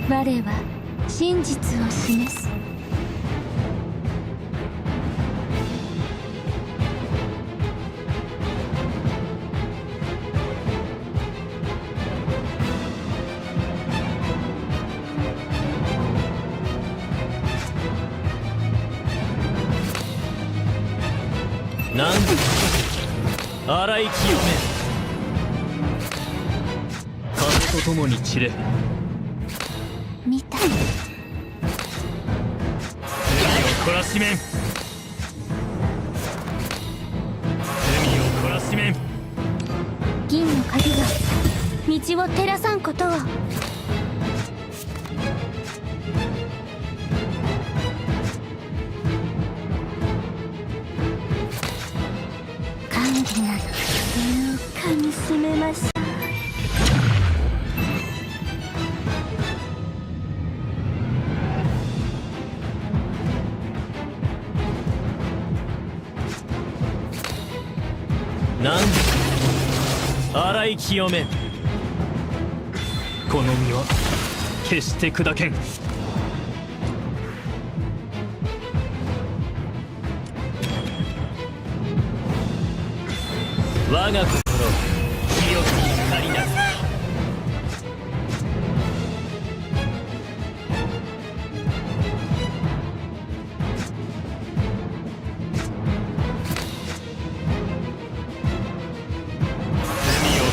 我は真実を示す。何度洗い清め、風と共に散れ。見た。罪を懲らしめん、罪を懲らしめん。銀の鍵が道を照らさんことを。甘美なる夢をかみしめましょう。何度洗い清めん、この身は決して砕けん。我が心清き光なす。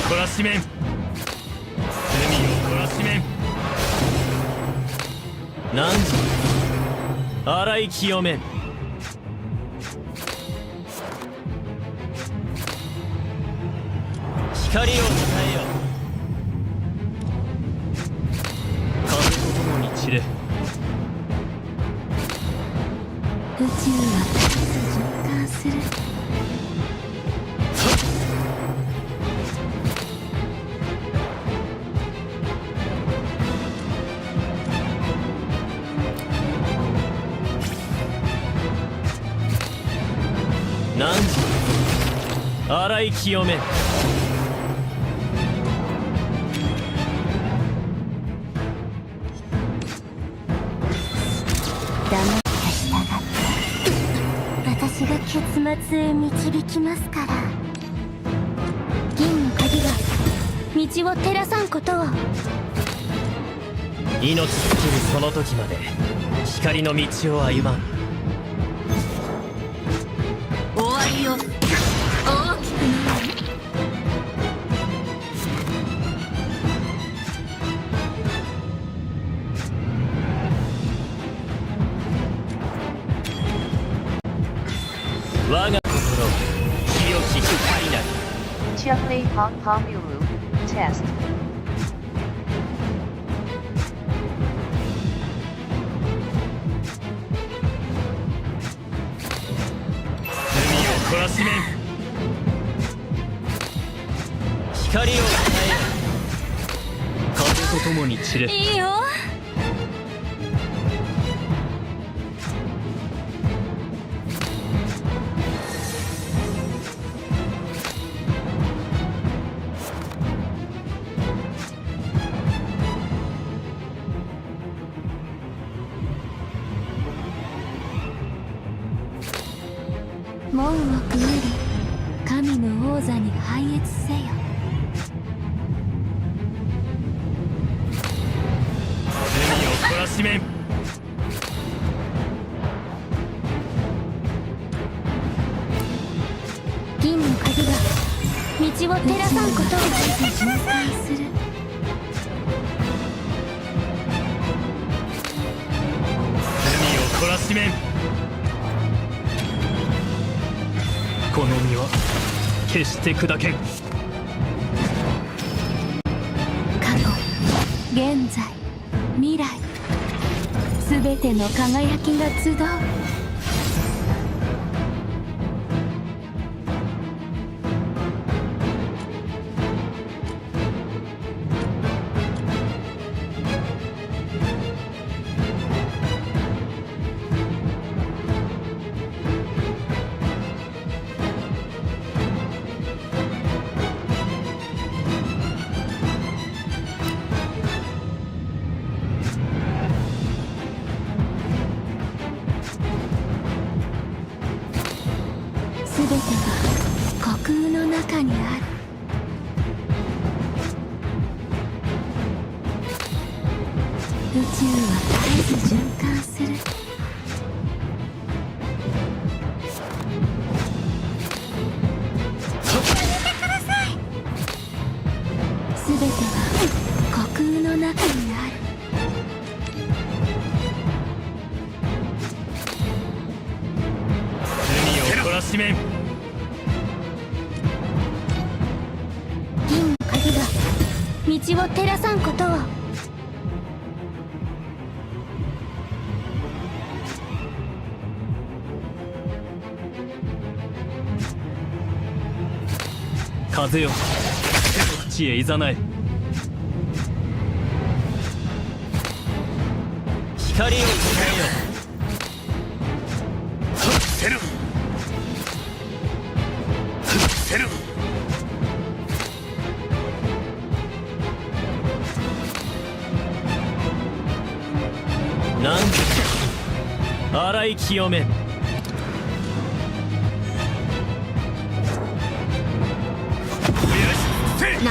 懲らしめん、罪を懲らしめん。何時洗い清めん、光を伝えよ。風と共に散れ。宇宙は実感する。何時洗い清めん、黙って従って私が結末へ導きますから。銀の鍵が道を照らさんことを。命尽きるその時まで光の道を歩まん。終わりを大きくなる。我が心清き光なり。Chakli Hong Pamuru Test. 懲らしめん、光を伝え。風と共に散れ。いいよ。門をくぐり神の王座に拝謁せよ。罪を懲らしめん、銀の鍵が道を照らさんことを実感する。罪を懲らしめん。この身は決して砕けん。過去、現在、未来、すべての輝きが集う。宇宙は絶えず循環する。すべては虚空の中にある。罪を懲らしめん。銀の鍵が道を照らさんことを。風よ、地へいざない。光を伝えよ。せるせる。なんと洗い清め。苗木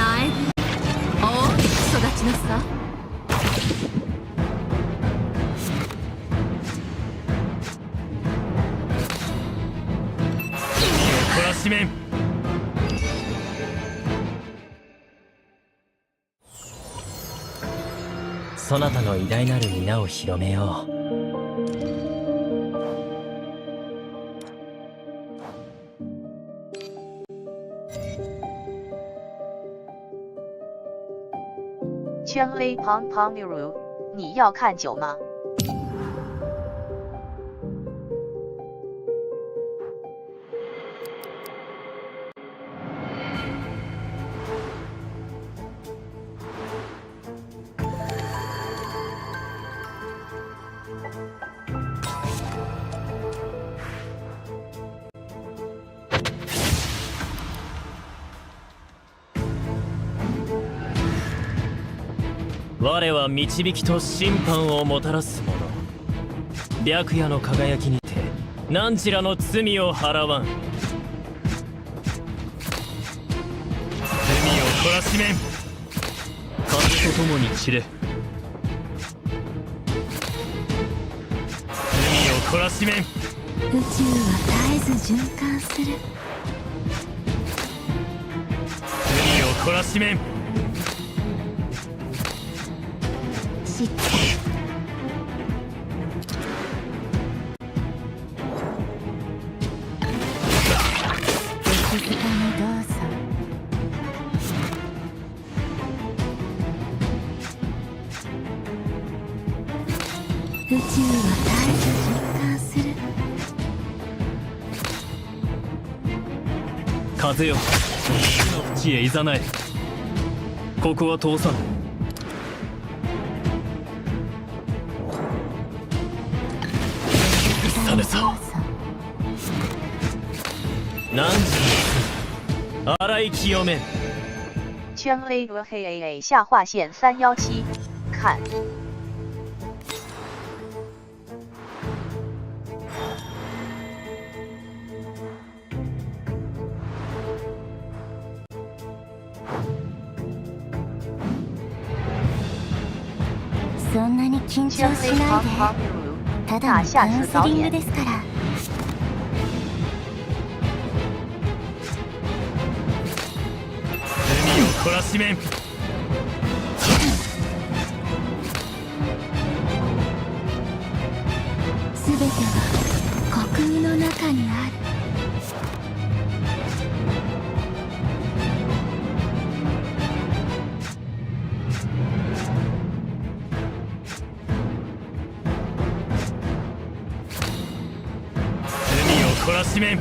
おお育ちなさ。懲らしめん。そなたの偉大なる皆を広めよう。圈 A 庞庞 Miru， 你要看酒吗？我は導きと審判をもたらす者。白夜の輝きにて汝らの罪を払わん。罪を懲らしめん。風と共に散れ。罪を懲らしめん。宇宙は絶えず循環する。罪を懲らしめん。知った。お静かにどうぞ。宇宙は絶えず循環する。風よ、地へいざない。ここは通さぬ。さ何時洗い清め。圈 A 和黑 AA 下划线317，看。そんなに緊張しないで。ただのカウンセリングですから。罪を懲らしめん。すべては虚空の中にある。懲らしめん。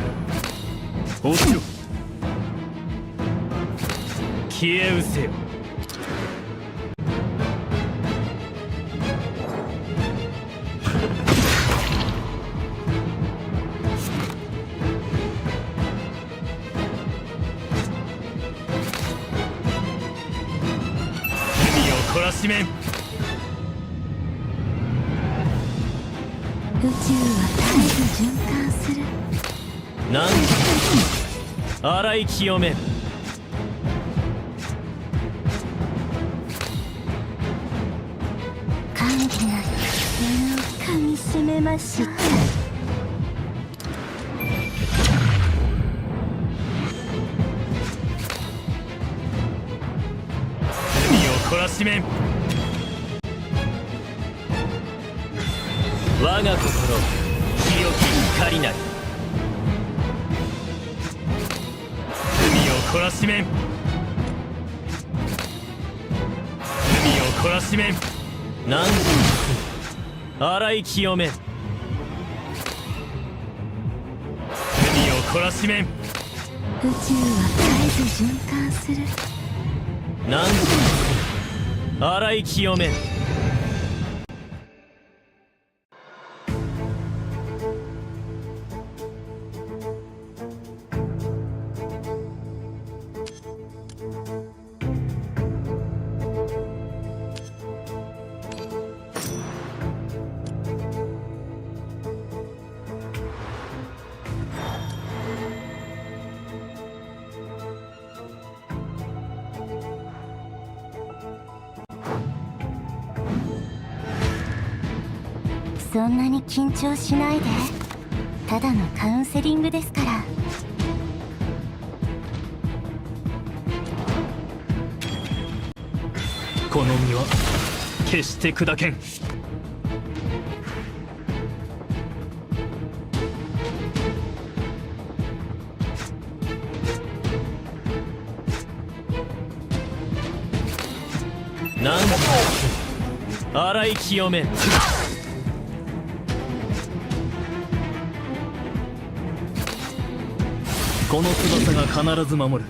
落ちろ。消え失せよ。罪を懲らしめん。宇宙は絶えず循環する。なんだ洗い清め。歓喜ました。懲らしめん。我が心清き光なり。海を懲らしめん。海を懲らしめん。何時に洗い清めん。海を懲らしめん。宇宙は絶えず循環する。何時に洗い清めん。そんなに緊張しないで。ただのカウンセリングですから。この身は決して砕けん。何時に洗い清めん。この翼が必ず守る。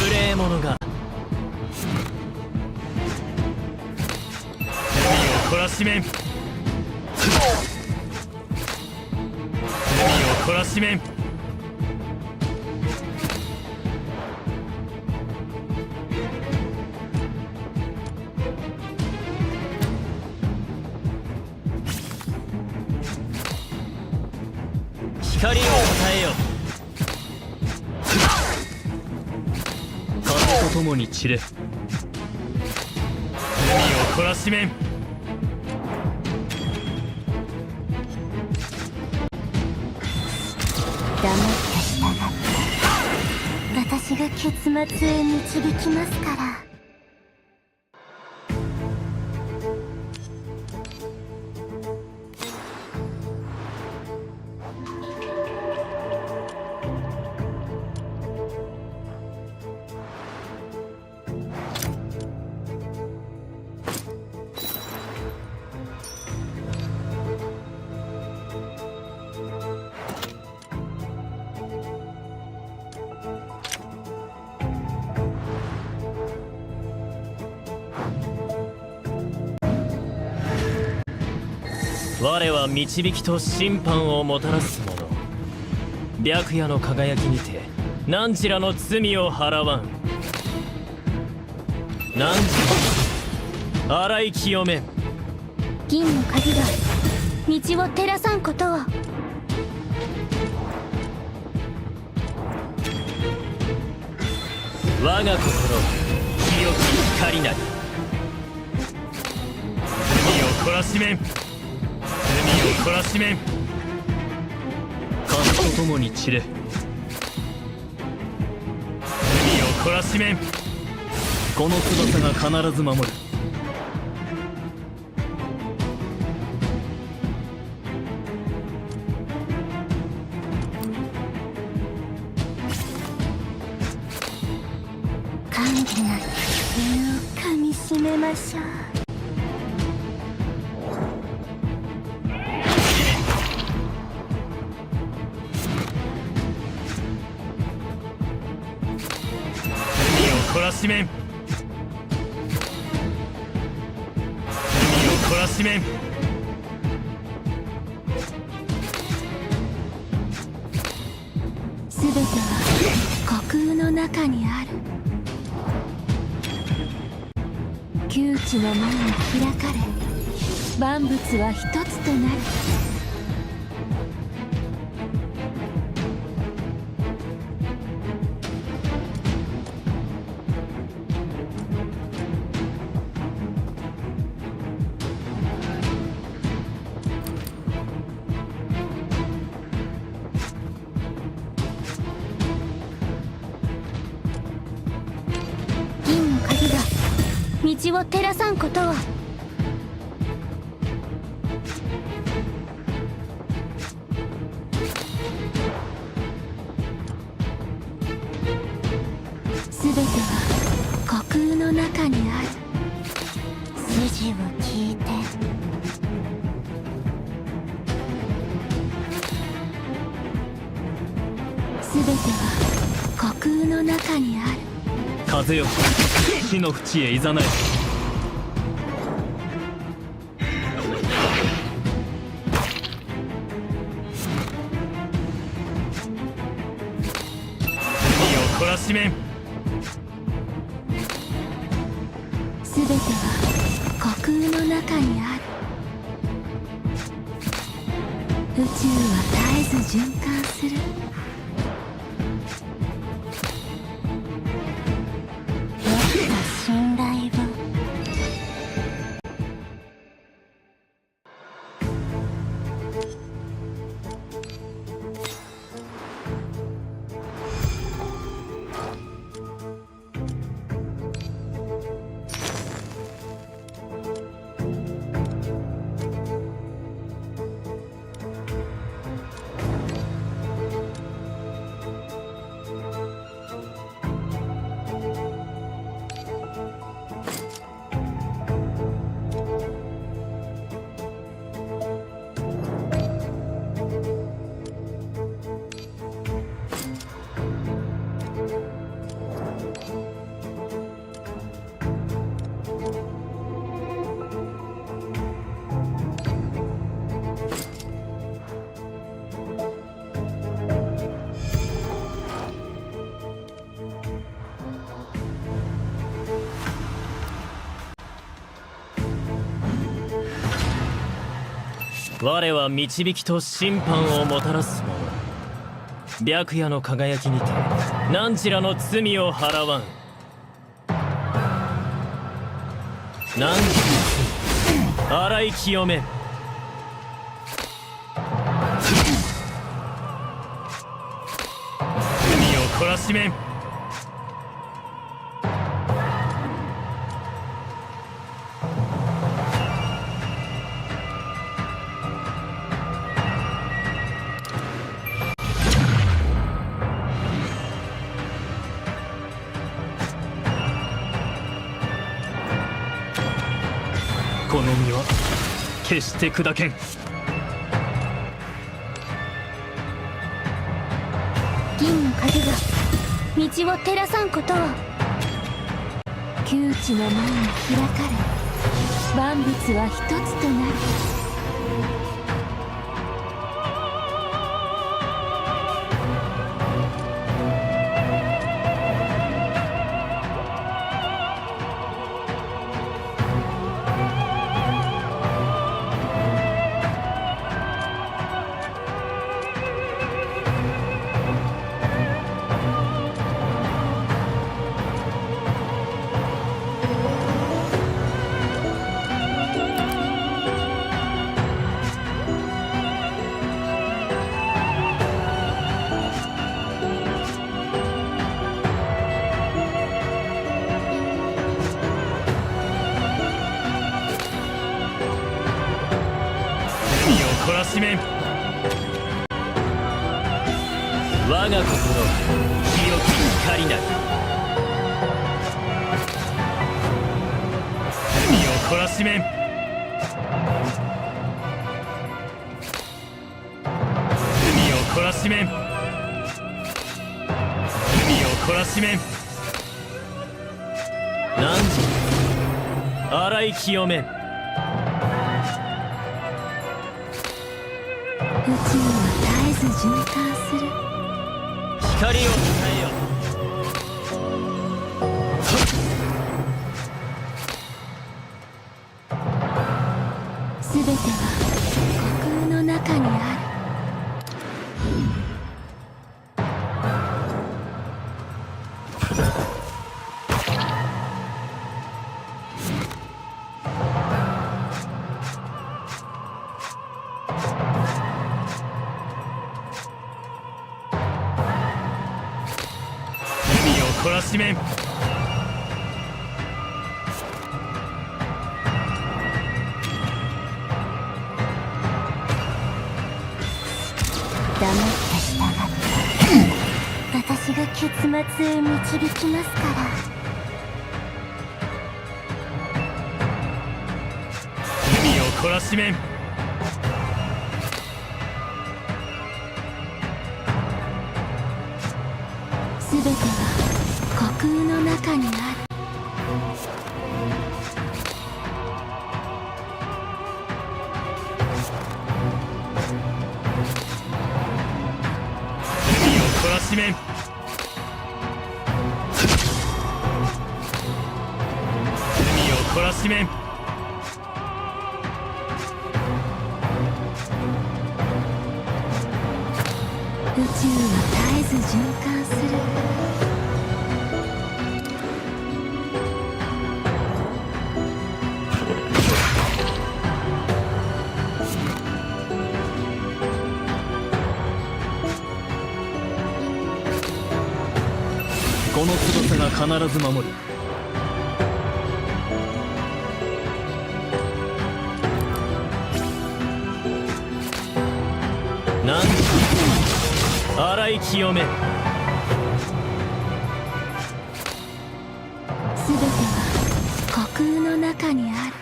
無礼者が海を懲らしめん。懲らしめん。光を与えよ。風と共に散れ。海を懲らしめん。黙って従って私が結末へ導きますから。我は導きと審判をもたらす者。白夜の輝きにて汝らの罪を払わん。何時洗い清めん。銀の鍵が道を照らさんことを。我が心清き光なり。海を懲らしめん。海を懲らしめん。風と共に散れ。海を懲らしめん。この翼が必ず守る。甘美な夢をかみしめましょう。懲らしめん。海を懲らしめん。すべては虚空の中にある。窮地の門が開かれ万物は一つとなる。銀の鍵が道を照らさんことを。すべては虚空の中にある。筋を聞いて。すべては虚空の中にある。風よ、死の淵へいざない。罪を懲らしめん。すべては虚空の中にある。宇宙は絶えず循環する。信頼を。我は導きと審判をもたらす者。白夜の輝きにて汝らの罪を払わん。汝の罪洗い清めん。罪を懲らしめん。この身は決して砕けん。銀の鍵が道を照らさんことを。窮地の門が開かれ万物は一つとなる。懲らしめん。我が心は清き光なり。罪を懲らしめん。罪を懲らしめん。罪を懲らしめん。汝洗い清めん。宇宙は絶えず循環する。光を伝えよ。 。らしめん。黙って従って私が結末へ導きますから。罪を懲らしめん。全ては虚空の中にある。罪を懲らしめん。罪を懲らしめん。宇宙は絶えず循環する。この翼が必ず守る。なんと洗い清め。全ては虚空の中にある。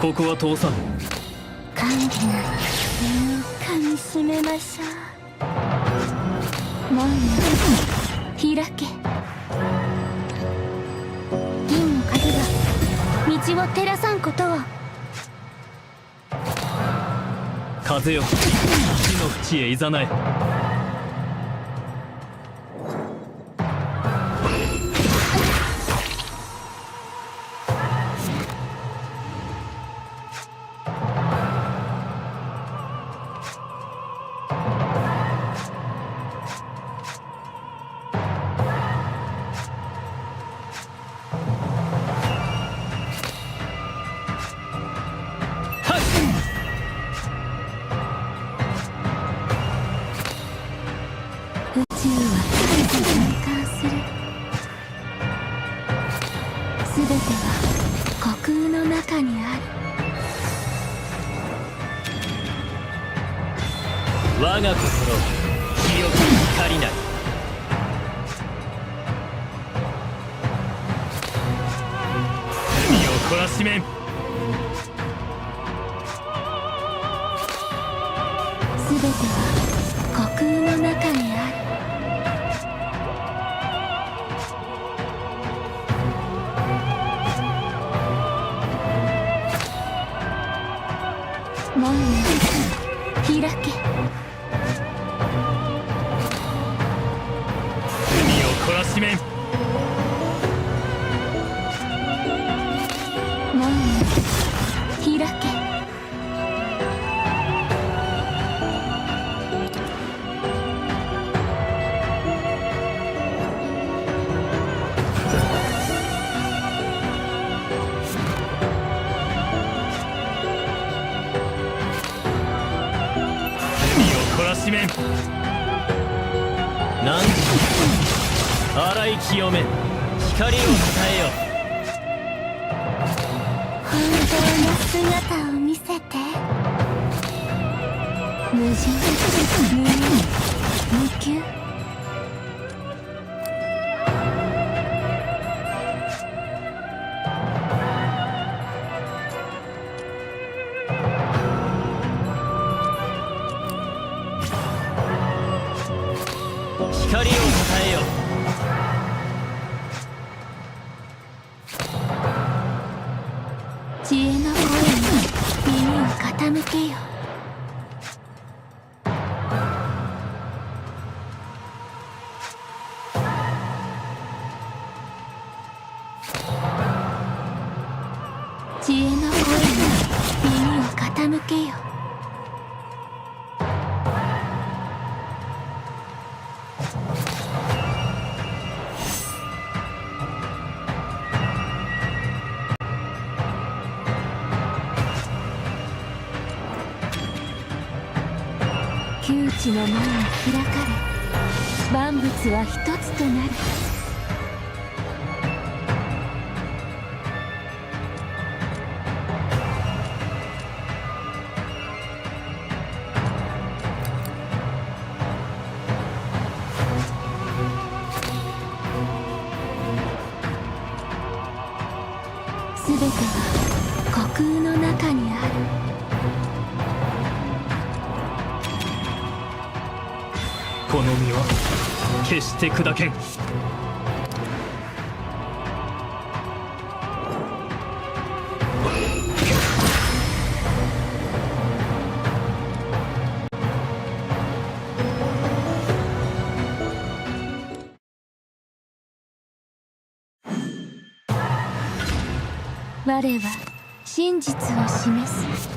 ここは通さん。甘美なかみしめましょう。門を開け。銀の鍵が道を照らさんことを。風よ、死の淵へいざなえ。宇宙は絶えず循環する。全ては虚空の中にある。我が心清き光なり。罪を懲らしめん。全ては虚空の中にある。門を開け。罪を懲らしめん。門を開け。懲らしめん。なんと洗い清め、光を伝えよ。本当の姿を見せて。無人無意無求。光を伝えよ。知恵の声に耳を傾けよ。知恵の声に耳を傾けよ。窮地の門が開かれ万物は一つとなる。すべては虚空の中にある。この身は決して砕けん。我は真実を示す。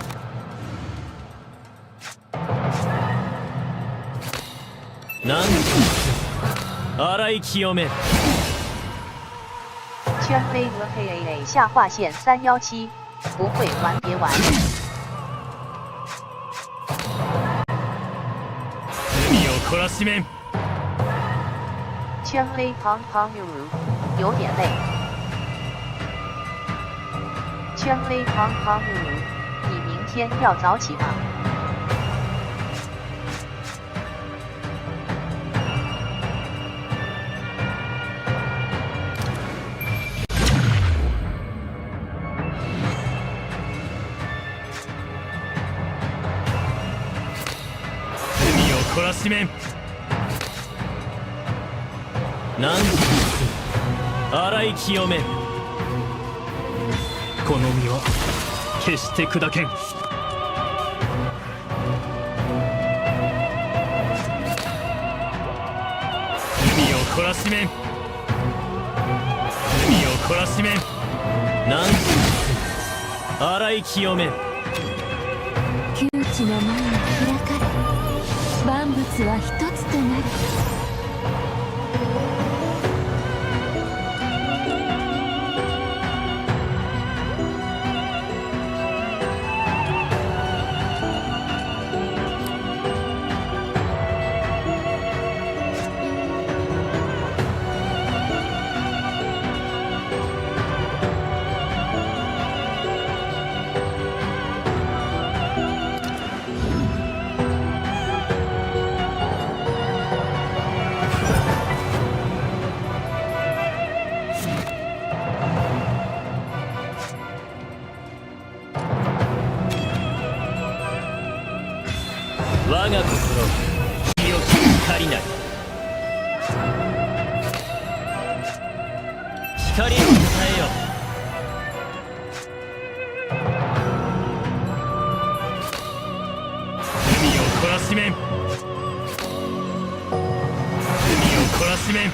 何と洗い清め。圈 V 和 KAA 下划线317，不会玩别玩。罪を懲らしめん。圈 V 旁旁有点累。圈 V 旁旁你明天要早起吗？懲らしめん。何と洗い清めん。この身は決して砕けん。罪を懲らしめん。罪を懲らしめん。何と洗い清めん。窮地の門が開かれ万物は一つとなる。我が心清き光なり。光を伝えよ。罪を懲らしめん。罪を懲らしめん。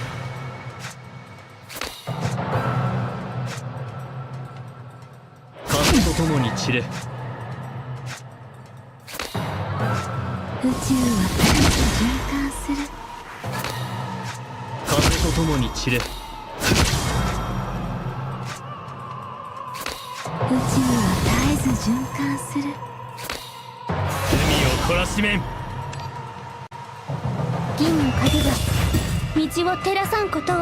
風と共に散れ。宇宙は絶えず循環する。風と共に散れ。宇宙は絶えず循環する。罪を懲らしめん。銀の影が道を照らさんことを。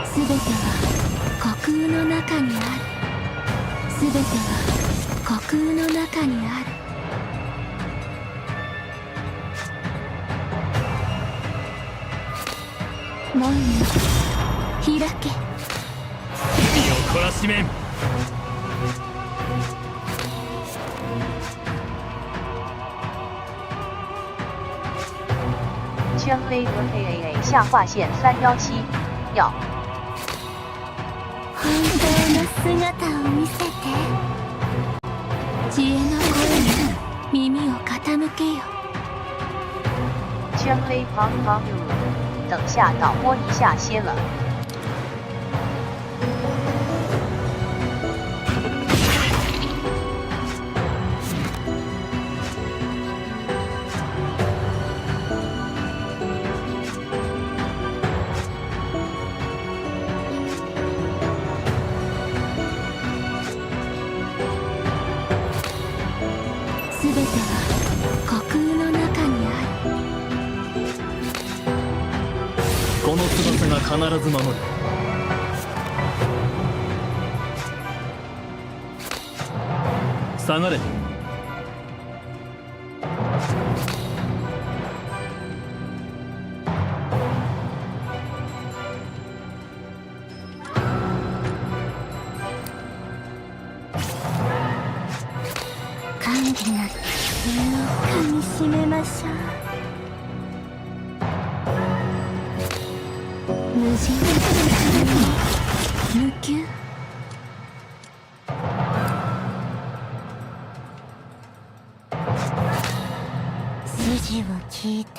すべては虚空の中にある。すべては虚空の中にある。門よ開け。罪を懲らしめん。圈 V 和 KAA 下划线317，要。本当の姿を見せて。知恵の声に耳を傾けよ。圈 V 旁等下导播一下歇了。必ず守る。下がれ。甘美な気をかみしめましょう。無人の無休。筋を聞いて。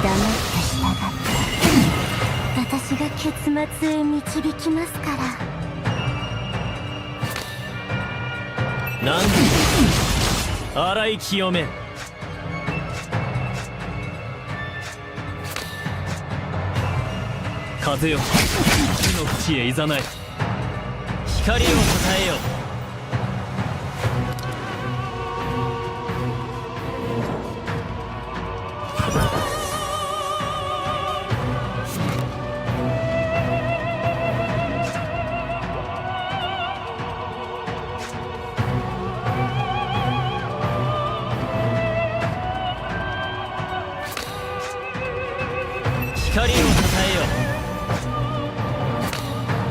黙って従って私が結末へ導きますから。なんで洗い清め。風よ、火の淵へいざない。光をたたえよ。光をたたえよ。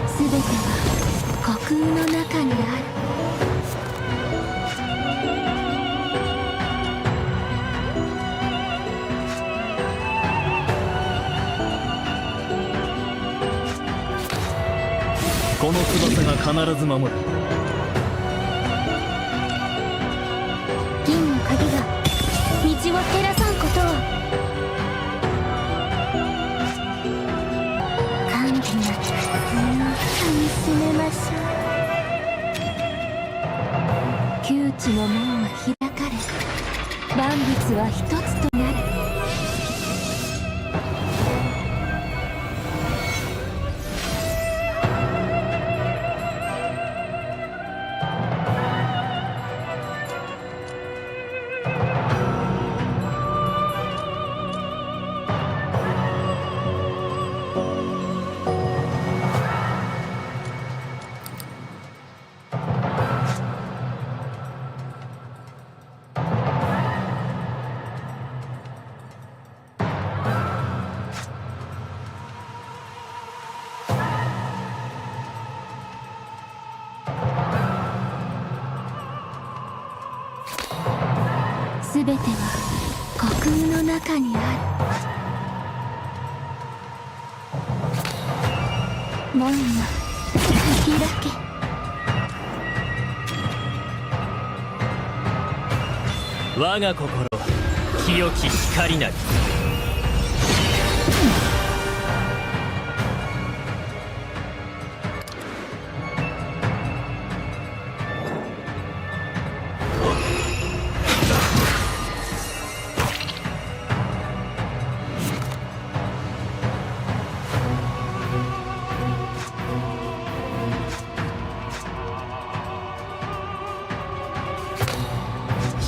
すべては虚空の中にある。この翼が必ず守る。銀の鍵が道を照らさんことを。甘美な苦痛をかみしめましょう。窮地の門は開かれ、万物は一つとなる。すべては虚空の中にある。門は開け。我が心清き光なり。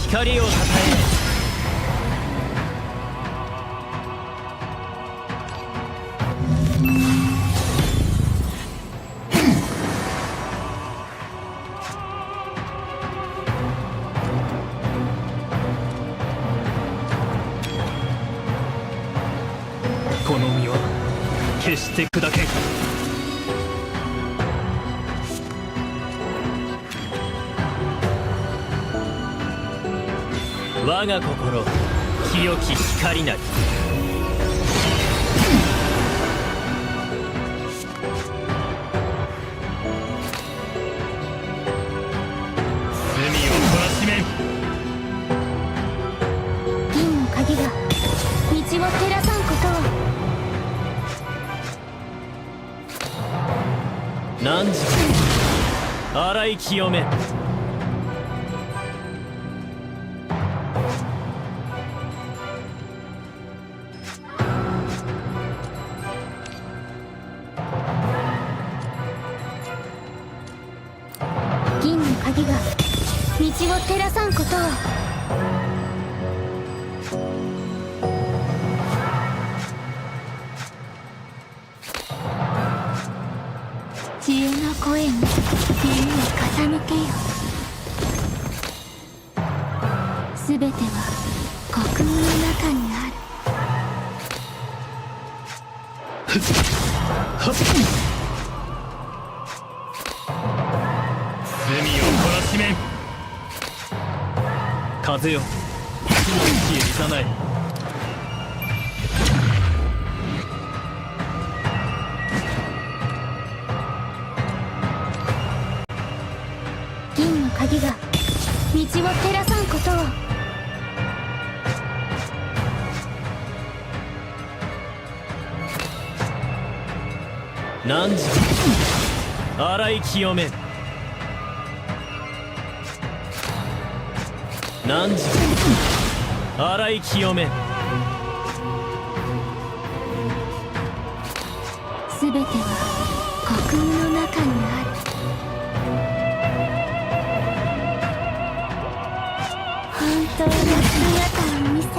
光をたたえ。この身は決して砕けん。我が心清き光なり。罪を懲らしめん。銀の鍵が道を照らさんことを。汝洗い清め。鍵が道を照らさんことを。知恵の声に耳を傾けよ。すべては虚空の中にある。罪を懲らしめん。風よ、火の息へいざない。銀の鍵が道を照らさんことを。汝洗い清めん。汝洗い清めん。すべては虚空の中にある。本当の姿を見せて。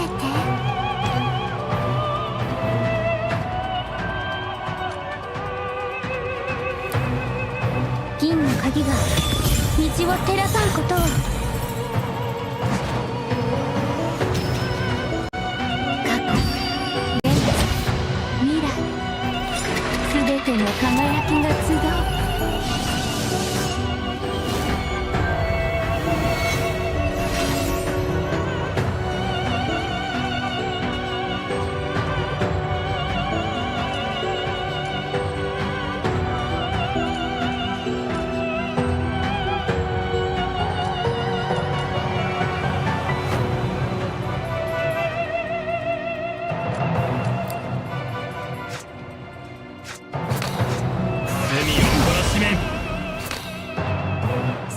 銀の鍵が道を照らさんことを。過去、現在、未来、すべての輝きが集う。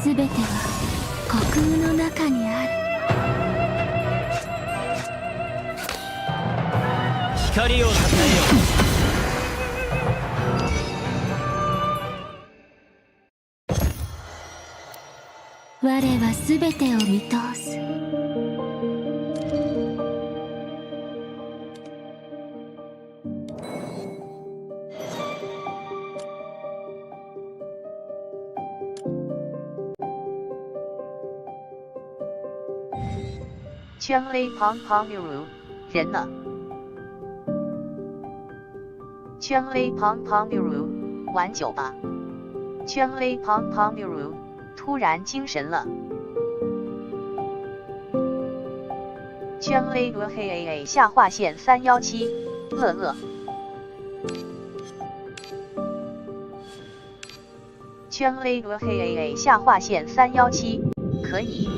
すべては虚空の中にある。光をたたえよ。我はすべてを見通す。圈雷旁旁例如人呢？圈雷旁旁例如玩酒吧。圈雷旁旁例如突然精神了。圈雷俄黑 AA 下划线317乐乐。圈雷俄黑 AA 下划线317可以。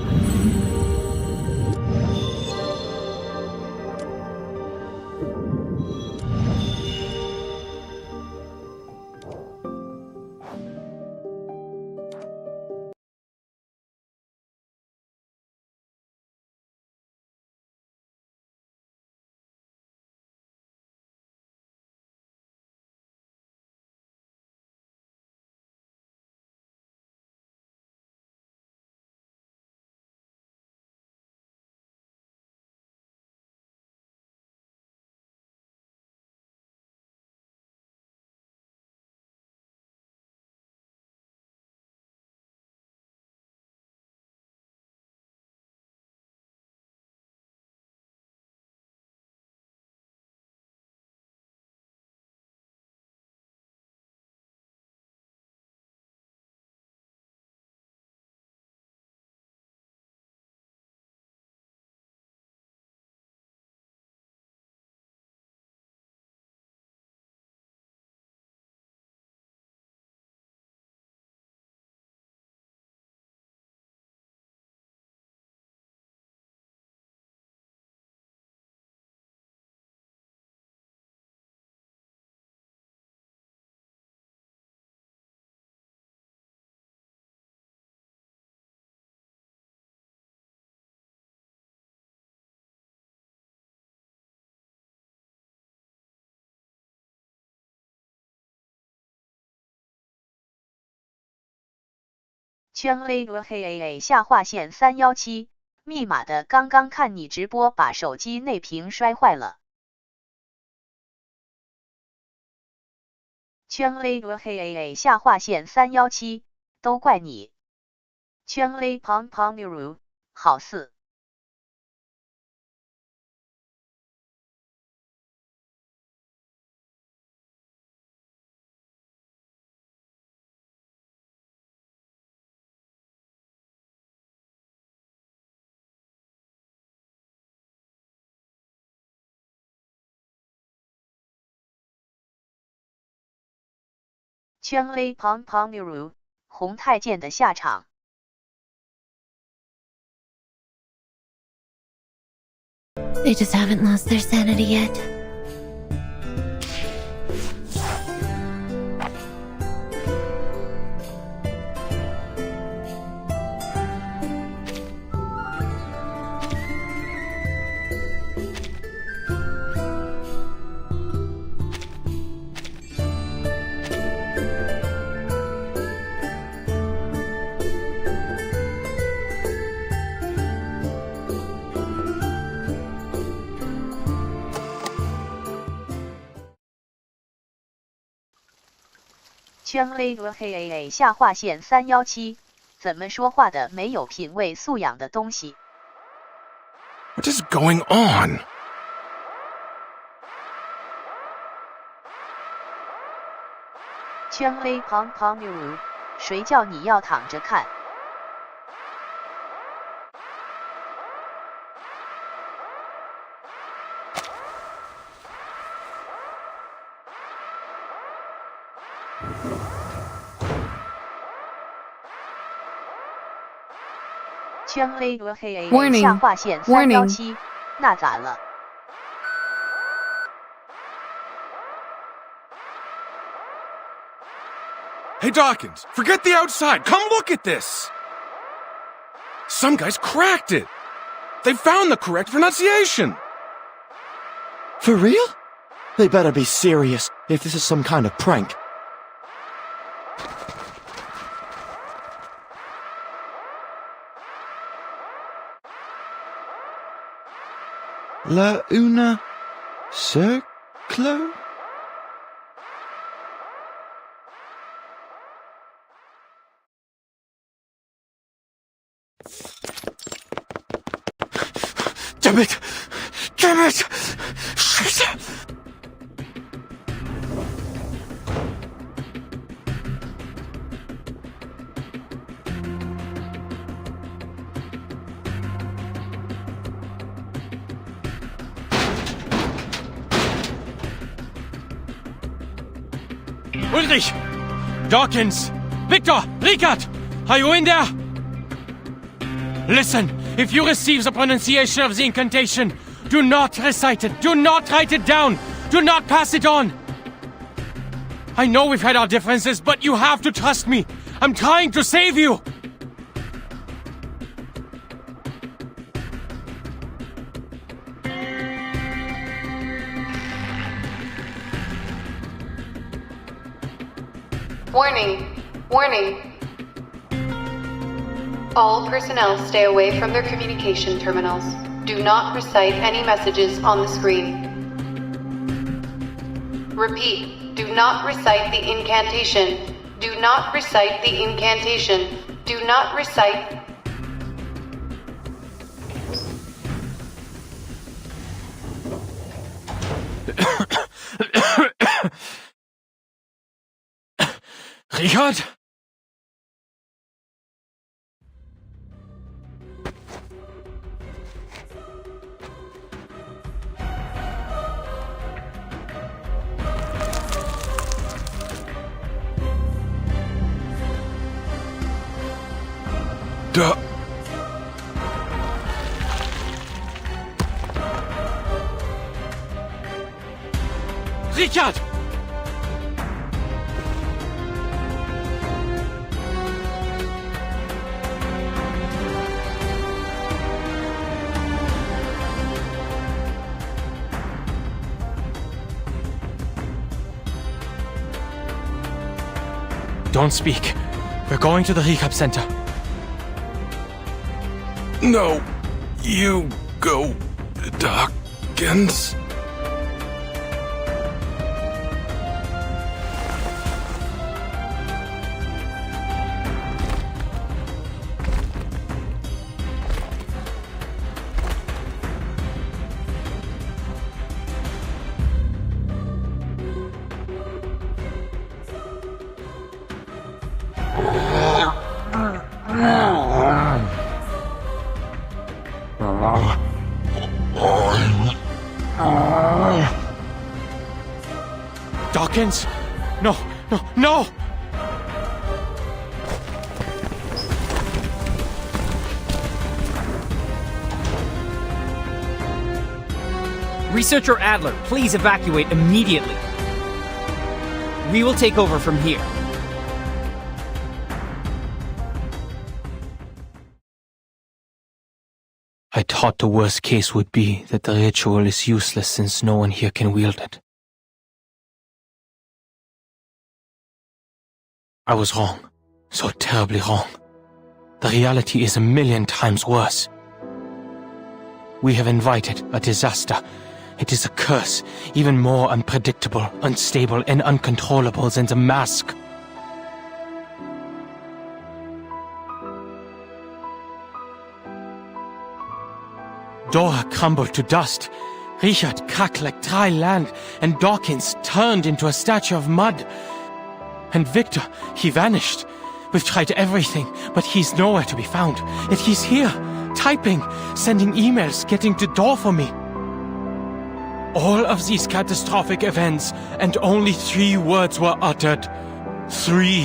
圈 A 下划线317，密码的刚刚看你直播把手机内屏摔坏了。圈 A 下划线317，都怪你。圈 A 旁旁 miru， 好似。圈 A 旁旁 miru， 红太监的下场。They just haven't lost their sanity yet.圈 A 下划线317，怎么说话的没有品味素养的东西。What is going on? 圈 A 旁旁 miru， 谁叫你要躺着看？圈 A 下划线317，那咋了？ Hey Dawkins, forget the outside. Come look at this. Some guys cracked it. They found the correct pronunciation. For real? They better be serious if this is some kind of prank. La una circlo? Damn it! Damn it! Shit! Ulrich! Dawkins! Victor! Ricard! Are you in there? Listen, if you receive the pronunciation of the incantation, do not recite it. Do not write it down. Do not pass it on. I know we've had our differences, but you have to trust me. I'm trying to save you. Warning! Warning! All personnel stay away from their communication terminals. Do not recite any messages on the screen. Repeat, do not recite the incantation. Do not recite the incantation. Do not recite... Richard? Duh. Richard! Don't speak. We're going to the recap center. No, you go, Dawkins. Dawkins! No, no, no! Researcher Adler, please evacuate immediately. We will take over from here. I thought the worst case would be that the ritual is useless since no one here can wield it. I was wrong. So terribly wrong. The reality is a million times worse. We have invited a disaster. It is a curse, even more unpredictable, unstable, and uncontrollable than the mask. Dora crumbled to dust. Richard cracked like dry land, and Dawkins turned into a statue of mud. And Victor, he vanished. We've tried everything, but he's nowhere to be found. Yet he's here, typing, sending emails, getting the door for me. All of these catastrophic events, and only 3 words were uttered. 3.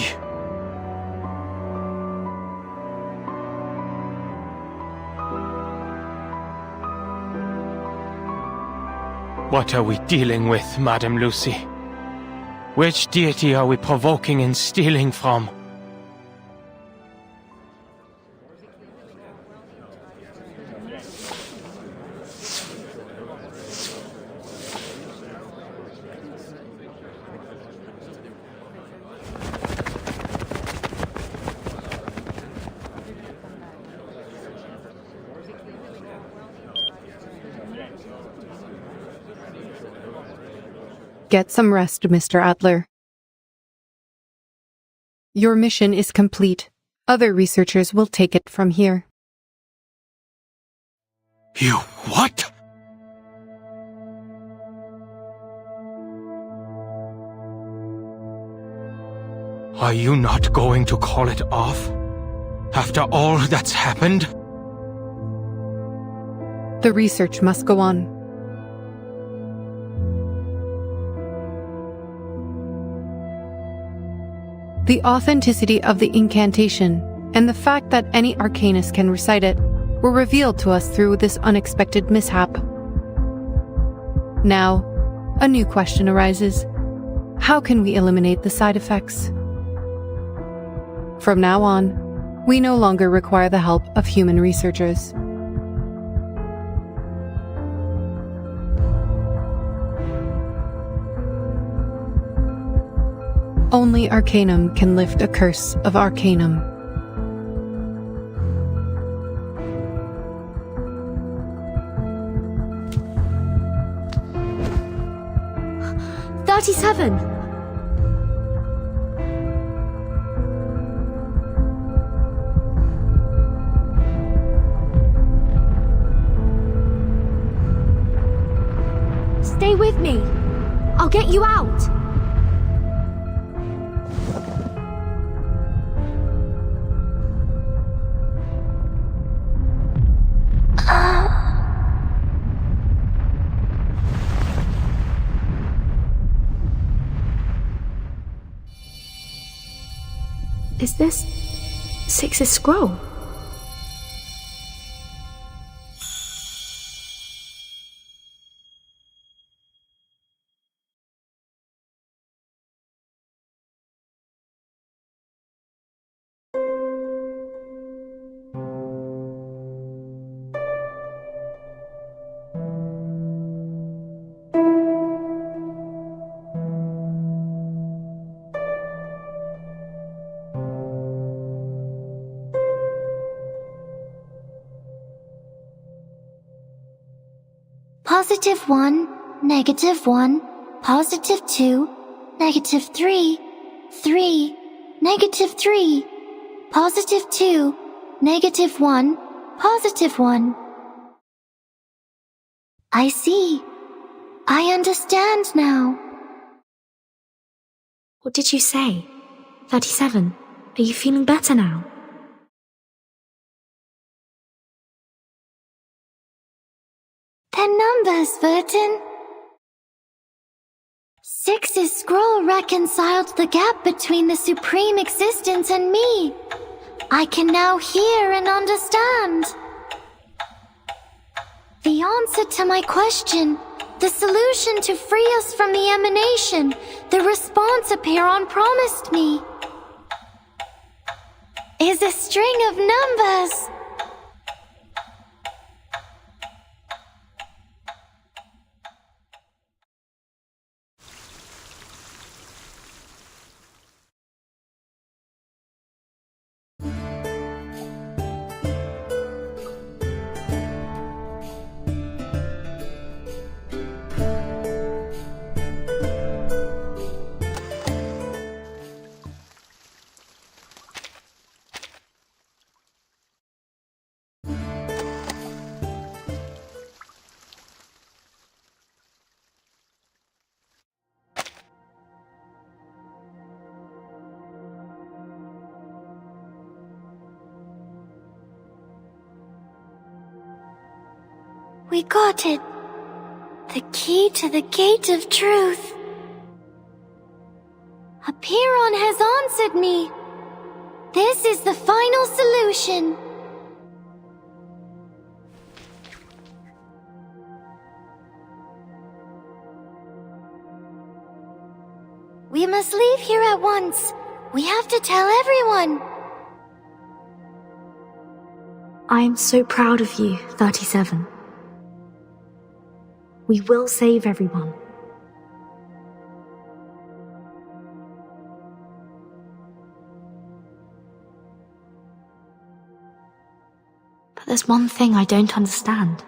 What are we dealing with, Madame Lucy? Which deity are we provoking and stealing from? Get some rest, Mr. Adler. Your mission is complete. Other researchers will take it from here. You what? Are you not going to call it off? After all that's happened? The research must go on. The authenticity of the incantation and the fact that any arcanist can recite it were revealed to us through this unexpected mishap. Now, a new question arises. How can we eliminate the side effects? From now on, we no longer require the help of human researchers. Only Arcanum can lift a curse of Arcanum. "37! Stay with me. I'll get you out. Is this Six's scroll? +1, -1, +2, -3, 3, -3, +2, -1, +1. I see. I understand now. What did you say? 37. Are you feeling better now? They're numbers, Burton. 6's scroll reconciled the gap between the supreme existence and me. I can now hear and understand. The answer to my question, the solution to free us from the emanation, the response Apiron promised me, is a string of numbers. We got it. The key to the gate of truth. Apiron has answered me. This is the final solution. We must leave here at once. We have to tell everyone. I am so proud of you, 37. We will save everyone. But there's one thing I don't understand.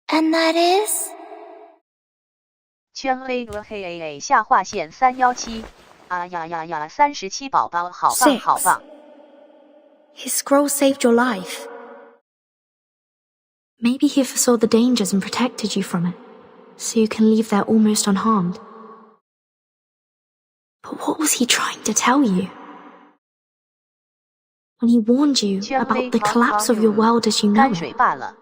And that is? 圈 A 和黑 AA 下划线317。啊呀呀呀！37宝宝，好棒好棒！ His scroll saved your life. Maybe he foresaw the dangers and protected you from it, so you can leave there almost unharmed. But what was he trying to tell you? When he warned you about the collapse of your world as you know 泔 it. 水罢了。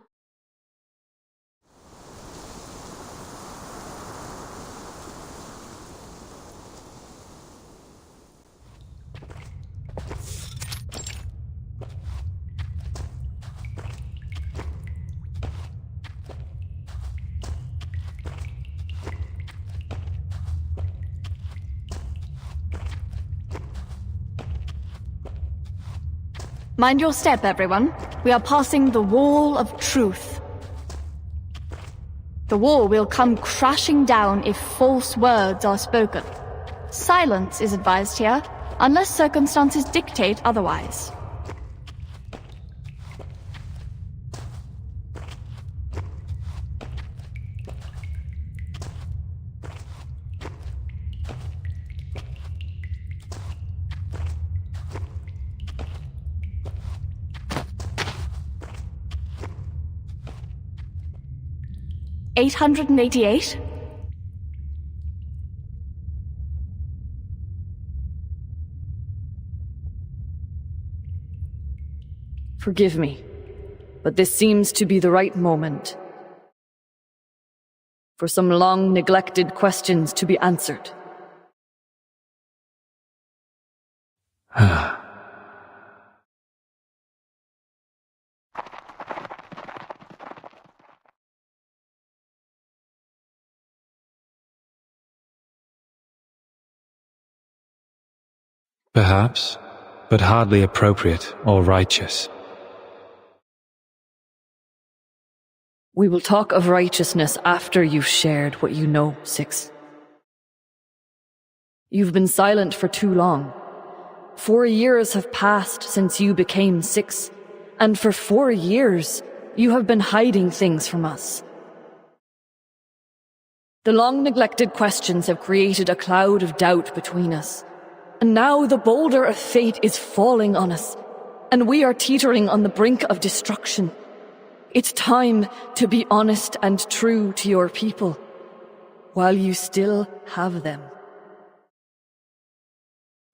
Mind your step, everyone. We are passing the wall of truth. The wall will come crashing down if false words are spoken. Silence is advised here, unless circumstances dictate otherwise. $888? Forgive me, but this seems to be the right moment for some long-neglected questions to be answered. Perhaps, but hardly appropriate or righteous. We will talk of righteousness after you've shared what you know, 6. You've been silent for too long. 4 years have passed since you became 6, and for 4 years, You have been hiding things from us. The long-neglected questions have created a cloud of doubt between us. And now the boulder of fate is falling on us, and we are teetering on the brink of destruction. It's time to be honest and true to your people, while you still have them.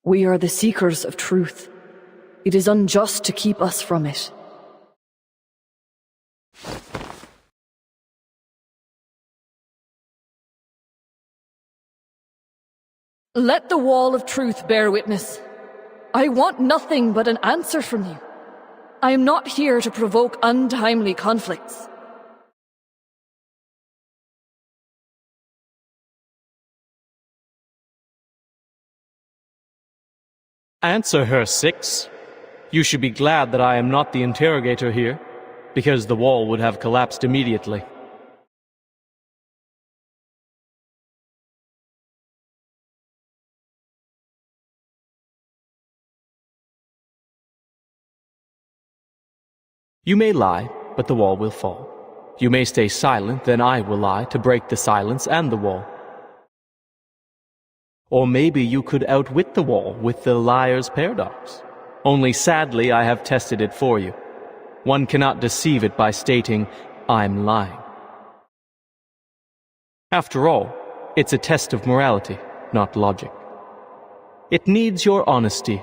We are the seekers of truth. It is unjust to keep us from it. Let the wall of truth bear witness. I want nothing but an answer from you. I am not here to provoke untimely conflicts. Answer her, Six. You should be glad that I am not the interrogator here, because the wall would have collapsed immediately. You may lie, but the wall will fall. You may stay silent, then I will lie to break the silence and the wall. Or maybe you could outwit the wall with the liar's paradox. Only sadly, I have tested it for you. One cannot deceive it by stating, I'm lying. After all, it's a test of morality, not logic. It needs your honesty,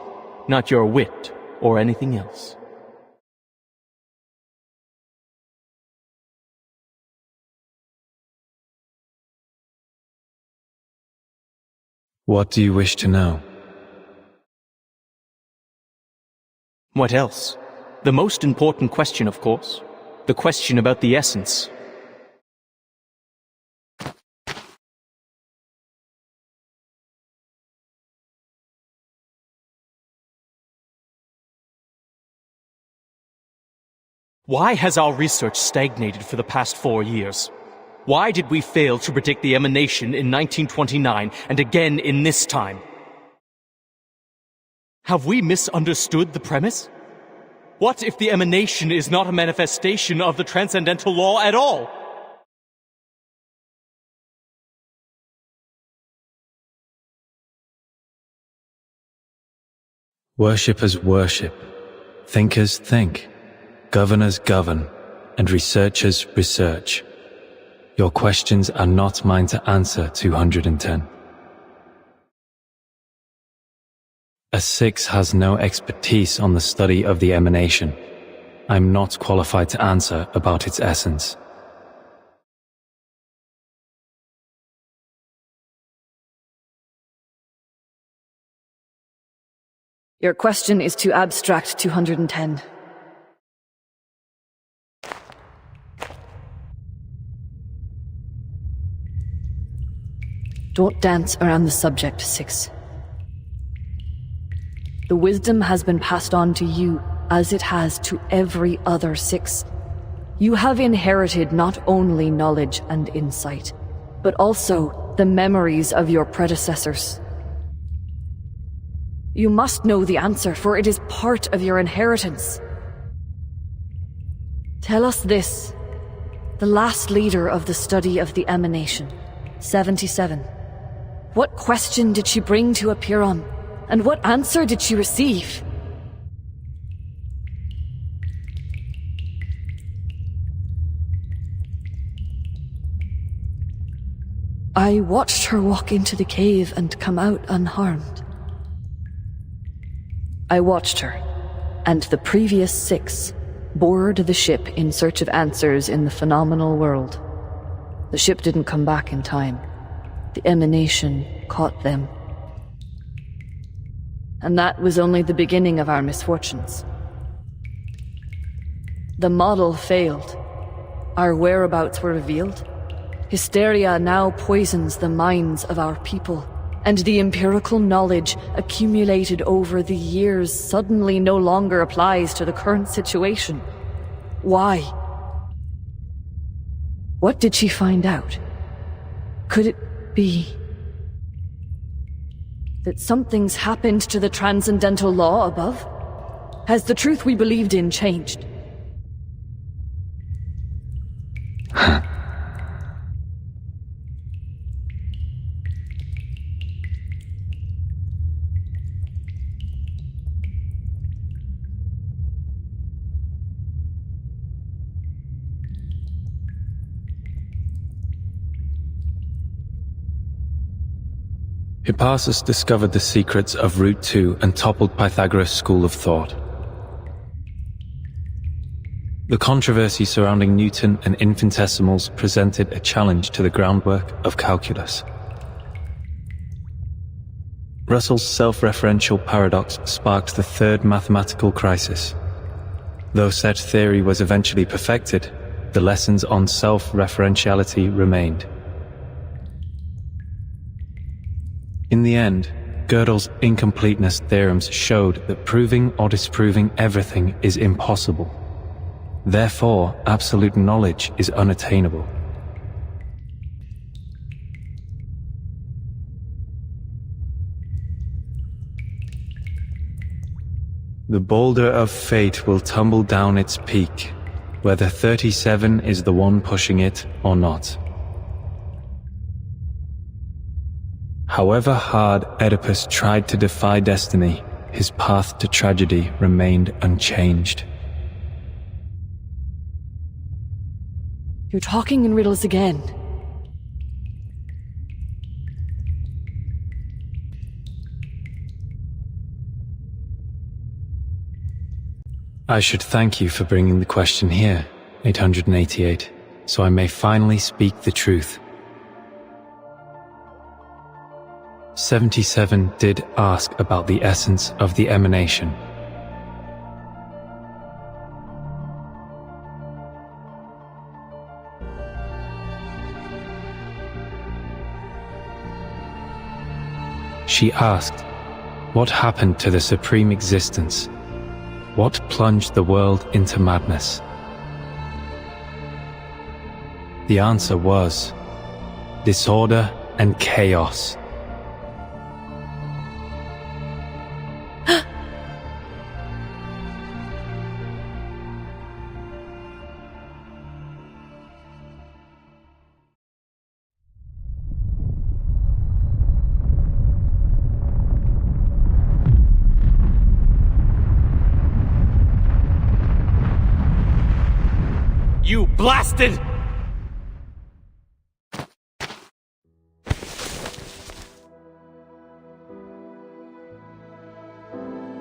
not your wit or anything else. What do you wish to know? What else? The most important question, of course. The question about the essence. Why has our research stagnated for the past 4 years? Why did we fail to predict the emanation in 1929 and again in this time? Have we misunderstood the premise? What if the emanation is not a manifestation of the transcendental law at all? Worshippers worship, thinkers think, governors govern, and researchers research. Your questions are not mine to answer, 210. A 6 has no expertise on the study of the emanation. I'm not qualified to answer about its essence. Your question is too abstract, 210. Don't dance around the subject, 6. The wisdom has been passed on to you, as it has to every other 6. You have inherited not only knowledge and insight, but also the memories of your predecessors. You must know the answer, for it is part of your inheritance. Tell us this, the last leader of the study of the emanation, 77. What question did she bring to appear on? And what answer did she receive? I watched her walk into the cave and come out unharmed. I watched her, and the previous 6 boarded the ship in search of answers in the phenomenal world. The ship didn't come back in time. The emanation caught them. And that was only the beginning of our misfortunes. The model failed. Our whereabouts were revealed. Hysteria now poisons the minds of our people, and the empirical knowledge accumulated over the years suddenly no longer applies to the current situation. Why? What did she find out? Could it be that something's happened to the transcendental law above? Has the truth we believed in changed? Hippasus discovered the secrets of Route 2 and toppled Pythagoras' school of thought. The controversy surrounding Newton and infinitesimals presented a challenge to the groundwork of calculus. Russell's self-referential paradox sparked the third mathematical crisis. Though such theory was eventually perfected, the lessons on self-referentiality remained. In the end, Gödel's incompleteness theorems showed that proving or disproving everything is impossible. Therefore, absolute knowledge is unattainable. The boulder of fate will tumble down its peak, whether 37 is the one pushing it or not. However hard Oedipus tried to defy destiny, his path to tragedy remained unchanged. You're talking in riddles again. I should thank you for bringing the question here, 888, so I may finally speak the truth. 77 did ask about the essence of the emanation. She asked, what happened to the supreme existence? What plunged the world into madness? The answer was disorder and chaos. You blasted!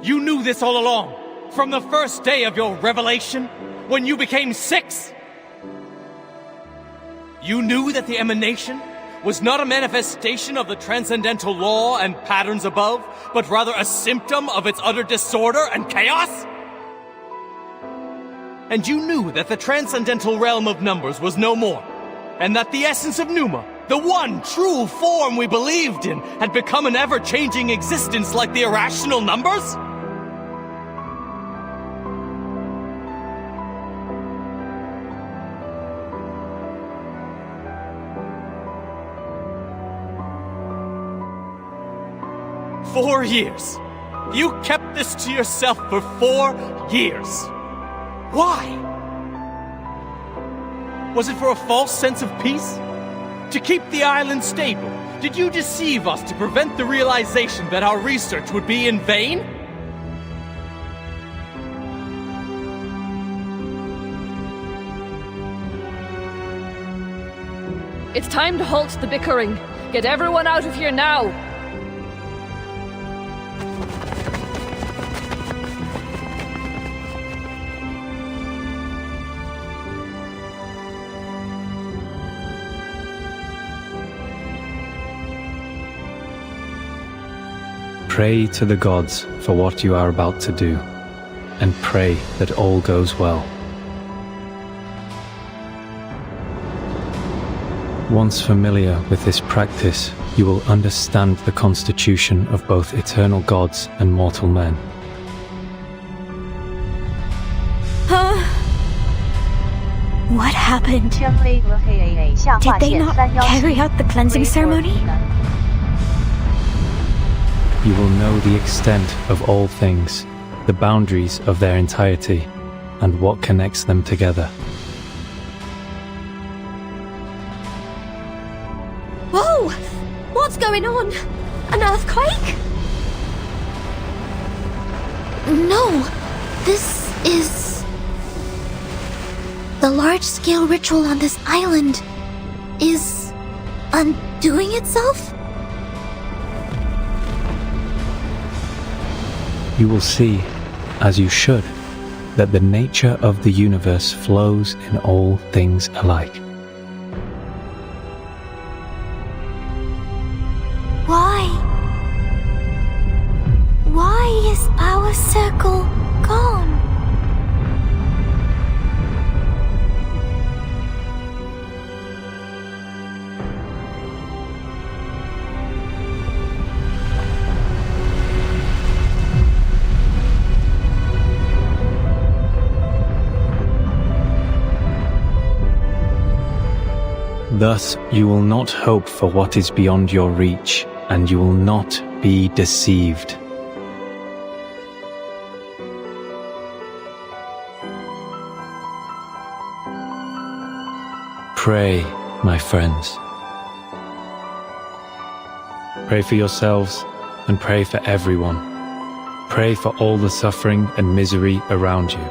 You knew this all along, from the first day of your revelation, when you became 6? You knew that the emanation was not a manifestation of the transcendental law and patterns above, but rather a symptom of its utter disorder and chaos? And you knew that the transcendental realm of numbers was no more, and that the essence of Pneuma, the one true form we believed in, had become an ever-changing existence like the irrational numbers? "4 years. You kept this to yourself for 4 years. Why? Was it for a false sense of peace? To keep the island stable? Did you deceive us to prevent the realization that our research would be in vain? It's time to halt the bickering. Get everyone out of here now! Pray to the gods for what you are about to do, and pray that all goes well. Once familiar with this practice, you will understand the constitution of both eternal gods and mortal men. What happened? Did they not carry out the cleansing ceremony? You will know the extent of all things, the boundaries of their entirety, and what connects them together. Whoa! What's going on? An earthquake? No, this is... The large-scale ritual on this island is undoing itself? You will see, as you should, that the nature of the universe flows in all things alike. Why is our circle gone? Thus you will not hope for what is beyond your reach, and you will not be deceived. Pray, my friends. Pray for yourselves and pray for everyone. Pray for all the suffering and misery around you.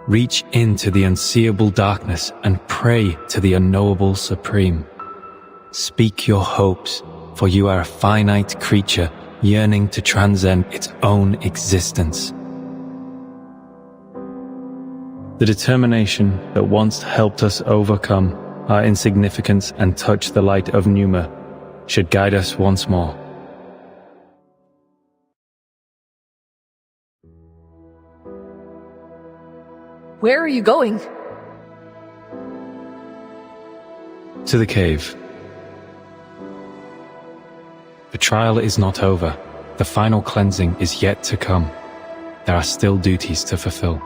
Reach into the unseeable darkness and pray to the unknowable Supreme. Speak your hopes, for you are a finite creature yearning to transcend its own existence. The determination that once helped us overcome our insignificance and touch the light of Numa should guide us once more. Where are you going? To the cave. The trial is not over. The final cleansing is yet to come. There are still duties to fulfill.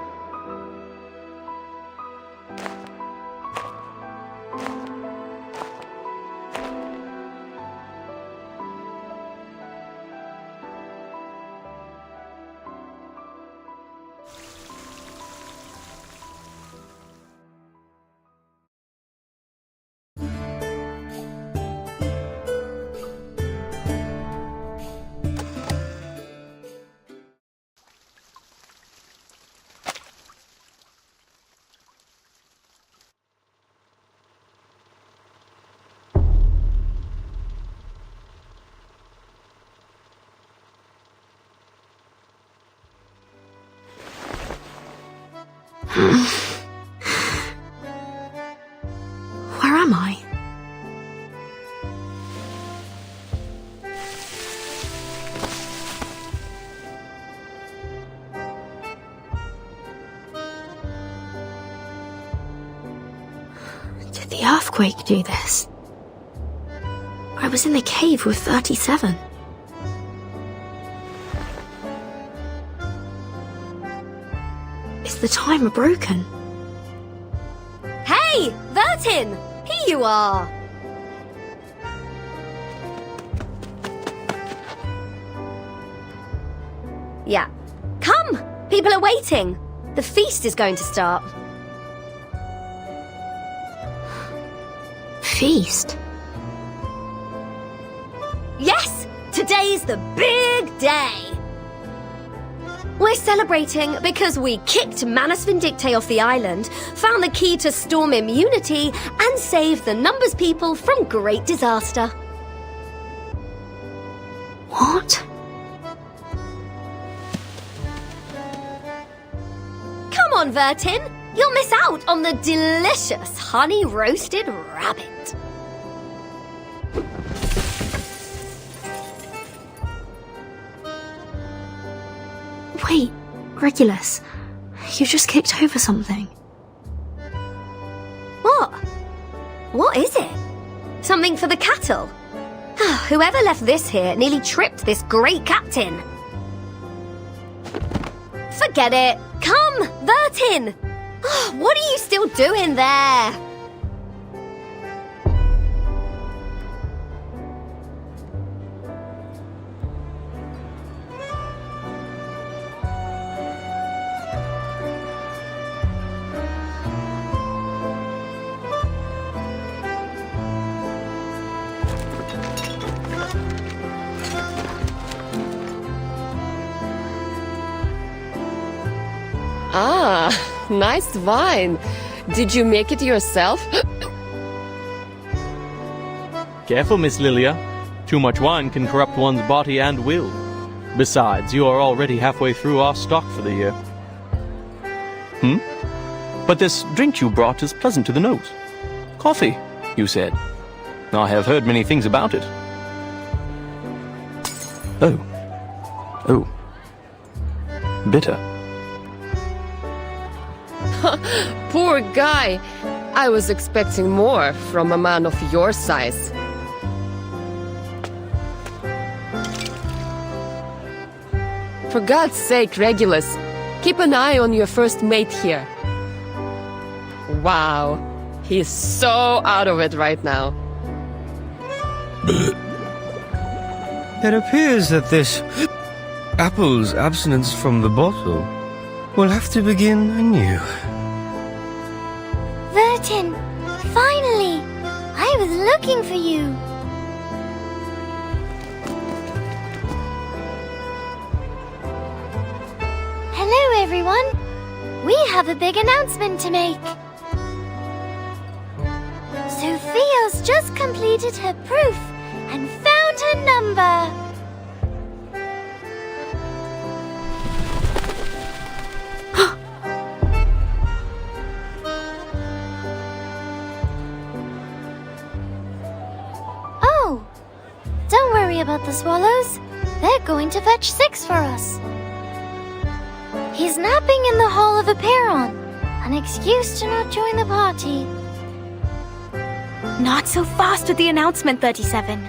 Where am I? Did the earthquake do this? I was in the cave with 37. Is the timer broken? Hey, Vertin! Here you are! Yeah. Come! People are waiting! The feast is going to start. Feast? Yes! Today's the big day! We're celebrating because we kicked Manus Vindicte off the island, found the key to storm immunity, and saved the Numbers people from great disaster. What? Come on, Vertin! You'll miss out on the delicious honey-roasted rabbit. Wait, Regulus, you just kicked over something. What? What is it? Something for the cattle? Whoever left this here nearly tripped this great captain. Forget it. Come, Vertin! What are you still doing there? Ah, nice wine. Did you make it yourself? Careful, Miss Lilia. Too much wine can corrupt one's body and will. Besides, you are already halfway through our stock for the year. But this drink you brought is pleasant to the nose. Coffee, you said. I have heard many things about it. Oh. Bitter. Poor guy. I was expecting more from a man of your size. For God's sake, Regulus, keep an eye on your first mate here. Wow, he's so out of it right now. It appears that this apple's abstinence from the bottle will have to begin anew. Vertin, finally! I was looking for you. Hello, everyone. We have a big announcement to make. Sophia's just completed her proof and found her number. Oh, don't worry about the swallows. They're going to fetch 6 for us. He's napping in the Hall of Aperon, an excuse to not join the party. Not so fast with the announcement, 37.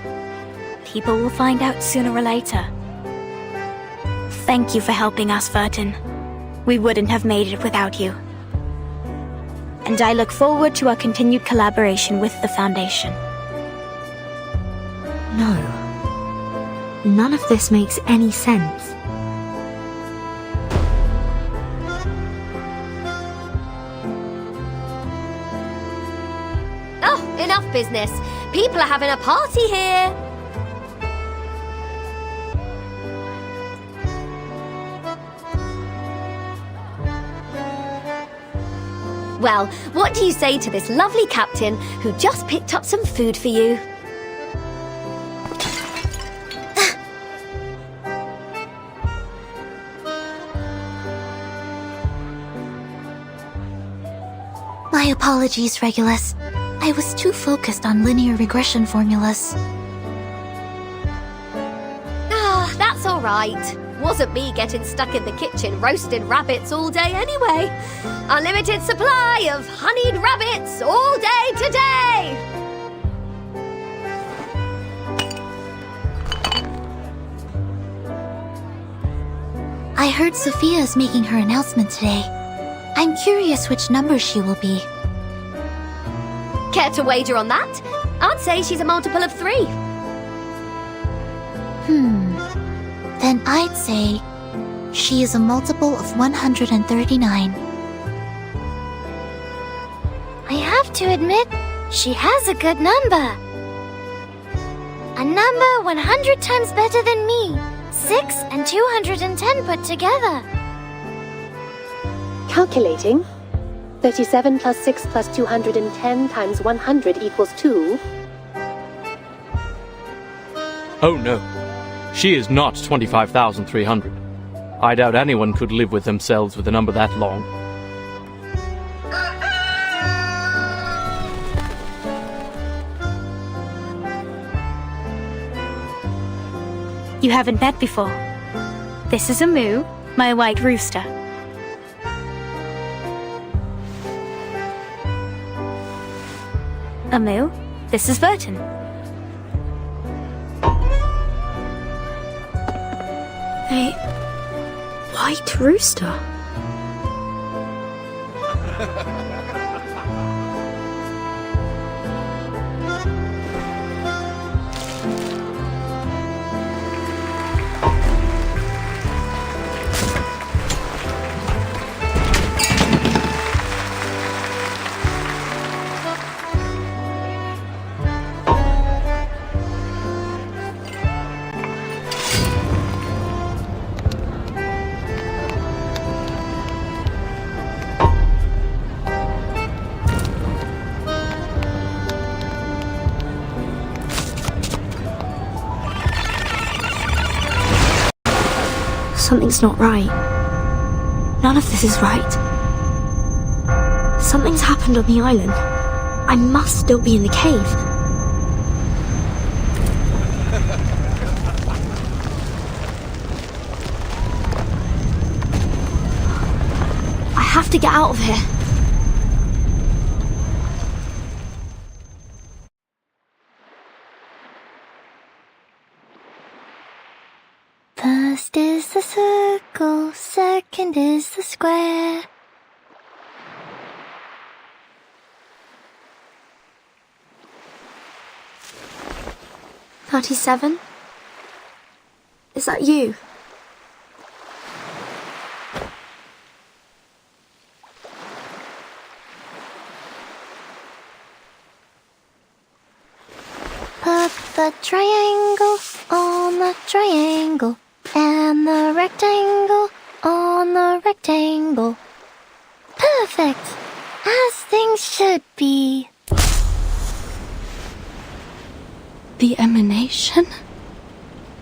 People will find out sooner or later. Thank you for helping us, Vertin. We wouldn't have made it without you. And I look forward to our continued collaboration with the Foundation. No. None of this makes any sense. Oh, enough business. People are having a party here. Well, what do you say to this lovely captain who just picked up some food for you? My apologies, Regulus. I was too focused on linear regression formulas. Ah, that's all right. Wasn't me getting stuck in the kitchen roasting rabbits all day anyway. Unlimited supply of honeyed rabbits all day today! I heard Sophia is making her announcement today. I'm curious which number she will be. Care to wager on that? I'd say she's a multiple of 3. Then I'd say she is a multiple of 139. I have to admit, she has a good number. A number 100 times better than me. 6 and 210 put together. Calculating. 37 plus 6 plus 210 times 100 equals 2. Oh no. She is not 25,300. I doubt anyone could live with themselves with a number that long. You haven't met before. This is Amu, my white rooster. Amu, this is Vertin. A white rooster? Something's not right. None of this is right. Something's happened on the island. I must still be in the cave. I have to get out of here. First is the circle, second is the square. "37? Is that you?" Put the triangle on the triangle, and the rectangle on the rectangle. Perfect, as things should be. The emanation?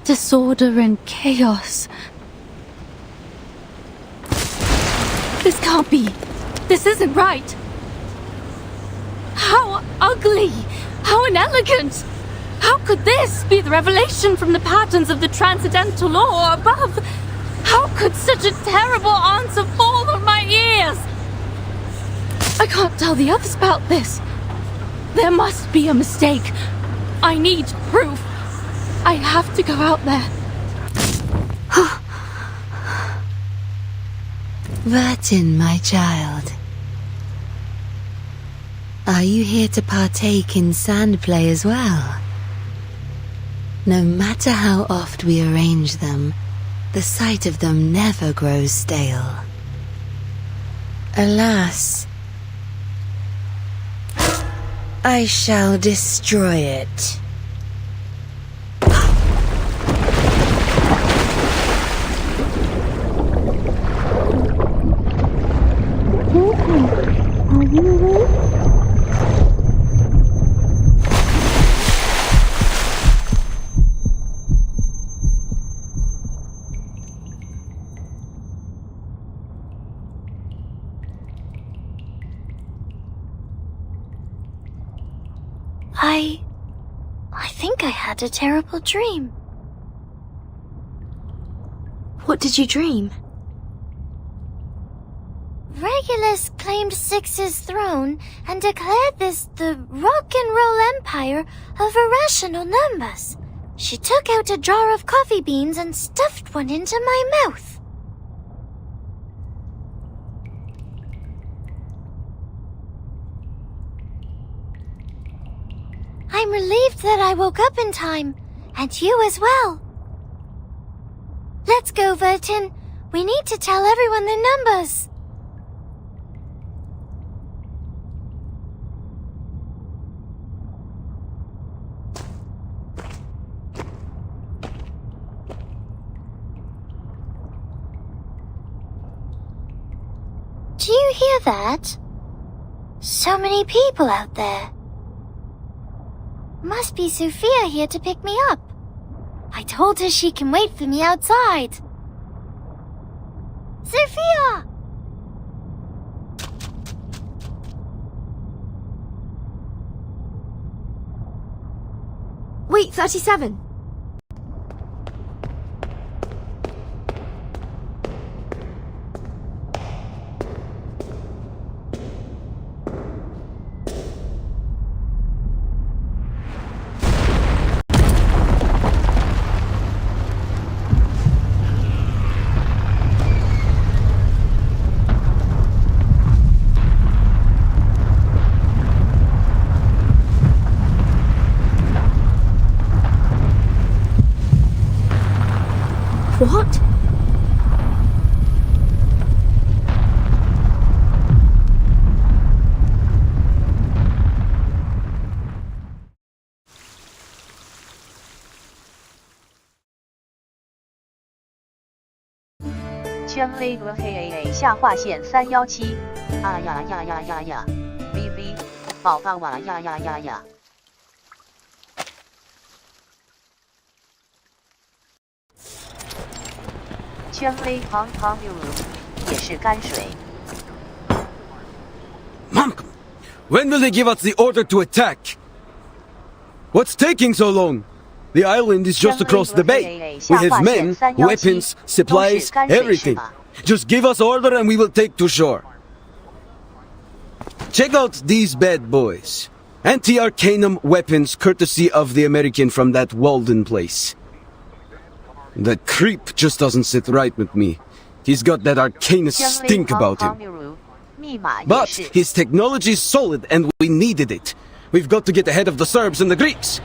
Disorder and chaos. This can't be. This isn't right. How ugly! How inelegant! How could this be the revelation from the patterns of the transcendental law above? How could such a terrible answer fall on my ears? I can't tell the others about this. There must be a mistake. I need proof. I have to go out there. Vertin, my child. Are you here to partake in sand play as well? No matter how oft we arrange them, the sight of them never grows stale. Alas, I shall destroy it. Are you awake? I think I had a terrible dream. What did you dream? Regulus claimed Six's throne and declared this the rock and roll empire of irrational numbers. She took out a jar of coffee beans and stuffed one into my mouth. I'm relieved that I woke up in time, and you as well. Let's go, Vertin. We need to tell everyone the numbers. Do you hear that? So many people out there. Must be Sophia here to pick me up. I told her she can wait for me outside. Sophia! Wait, 37. What?圈 A 轮黑 AA 下划线317啊呀呀呀呀呀 VV 宝宝哇呀呀呀呀。圈 A 旁旁 Uru 也是泔水。 Malcolm, when will they give us the order to attack? What's taking so long? The island is just across the bay. We have men, weapons, supplies, everything. Just give us order and we will take to shore. Check out these bad boys. Anti-Arcanum weapons courtesy of the American from that Walden place. That creep just doesn't sit right with me. He's got that Arcanus stink about him. But his technology is solid and we needed it. We've got to get ahead of the Serbs and the Greeks.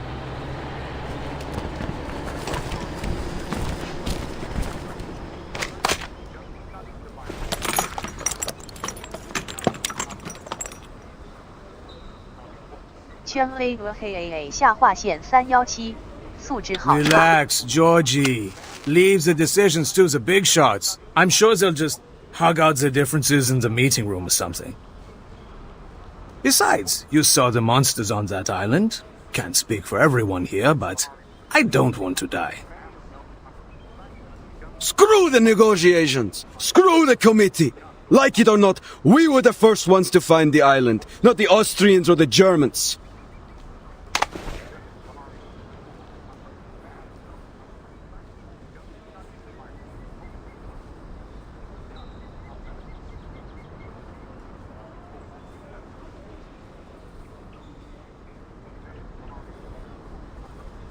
圈 A 和黑 AA 下划线317，素质好。 Relax, Georgie. Leave the decisions to the big shots. I'm sure they'll just hug out the differences in the meeting room or something. Besides, you saw the monsters on that island. Can't speak for everyone here, but I don't want to die. Screw the negotiations! Screw the committee! Like it or not, we were the first ones to find the island, not the Austrians or the Germans.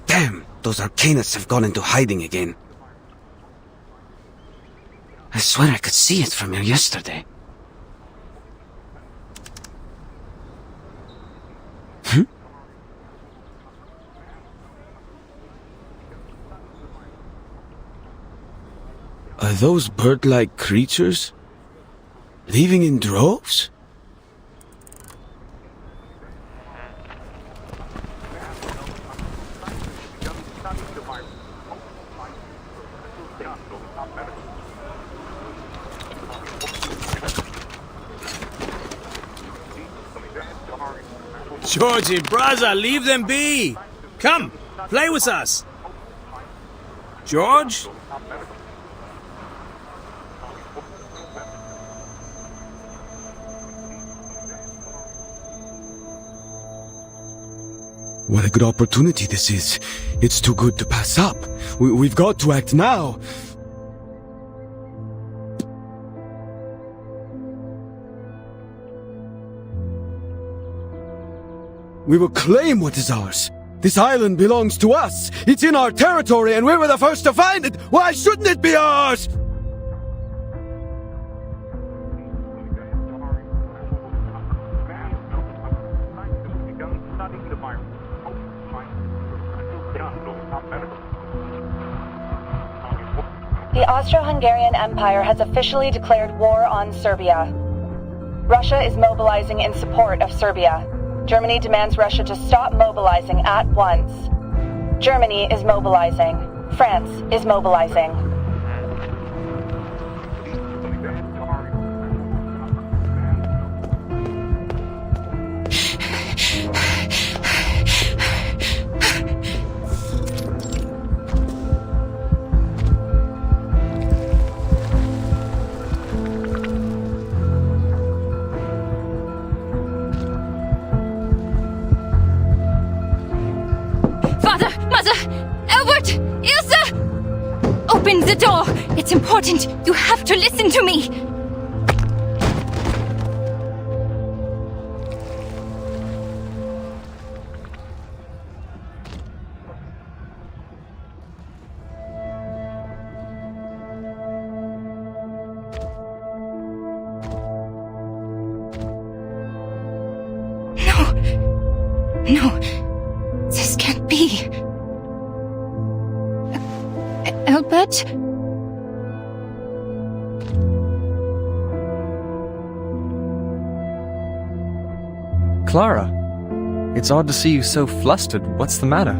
Damn, those Arcanists have gone into hiding again. I swear I could see it from here yesterday. Are those bird-like creatures leaving in droves? Georgie, brother, leave them be! Come, play with us! George? What a good opportunity this is. It's too good to pass up. We've got to act now. We will claim what is ours. This island belongs to us. It's in our territory and we were the first to find it. Why shouldn't it be ours? The Austro-Hungarian Empire has officially declared war on Serbia. Russia is mobilizing in support of Serbia. Germany demands Russia to stop mobilizing at once. Germany is mobilizing. France is mobilizing. Open the door! It's important! You have to listen to me! No, this can't be. Albert? Clara, it's odd to see you so flustered. What's the matter?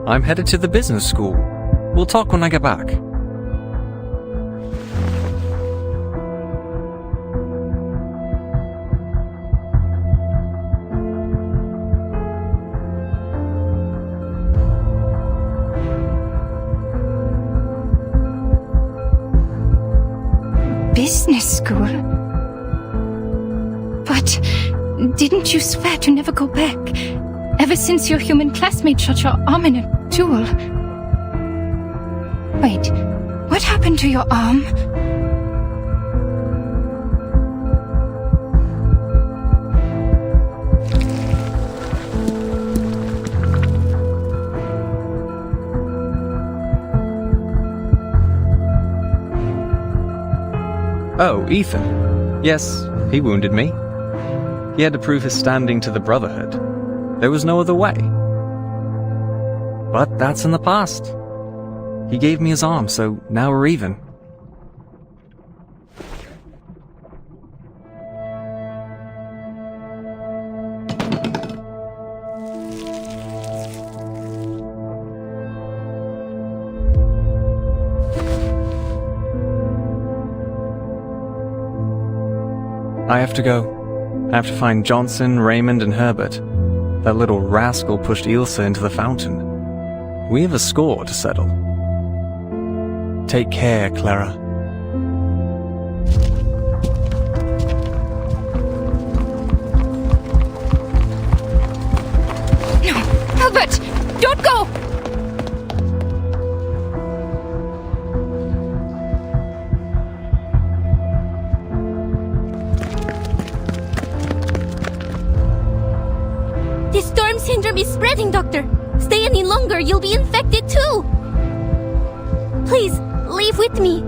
I'm headed to the business school. We'll talk when I get back. business school. But didn't you swear to never go back? Ever since your human classmate shot your arm in a duel. Wait, what happened to your arm? Oh, Ethan. Yes, he wounded me. He had to prove his standing to the Brotherhood. There was no other way. But that's in the past. He gave me his arm, so now we're even. I have to go. I have to find Johnson, Raymond, and Herbert. That little rascal pushed Ilsa into the fountain. We have a score to settle. Take care, Clara. No, Herbert! Don't go! The storm syndrome is spreading, Doctor. Stay any longer, you'll be infected too. Please, leave with me.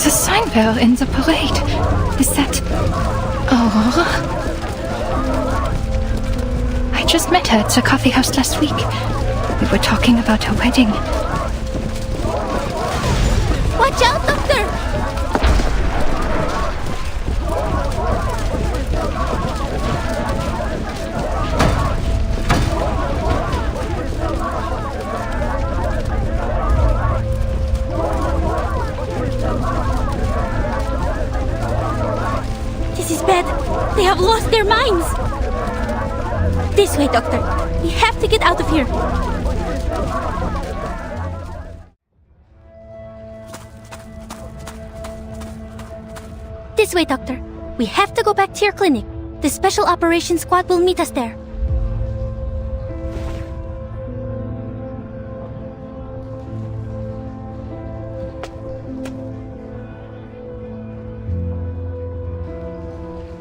The sign bell in the parade. Is that Aurora? I just met her at the coffee house last week. We were talking about her wedding. Watch out, Doctor! This is bad. They have lost their minds. This way, Doctor. We have to get out of here. This way, Doctor. We have to go back to your clinic. The Special Operations Squad will meet us there.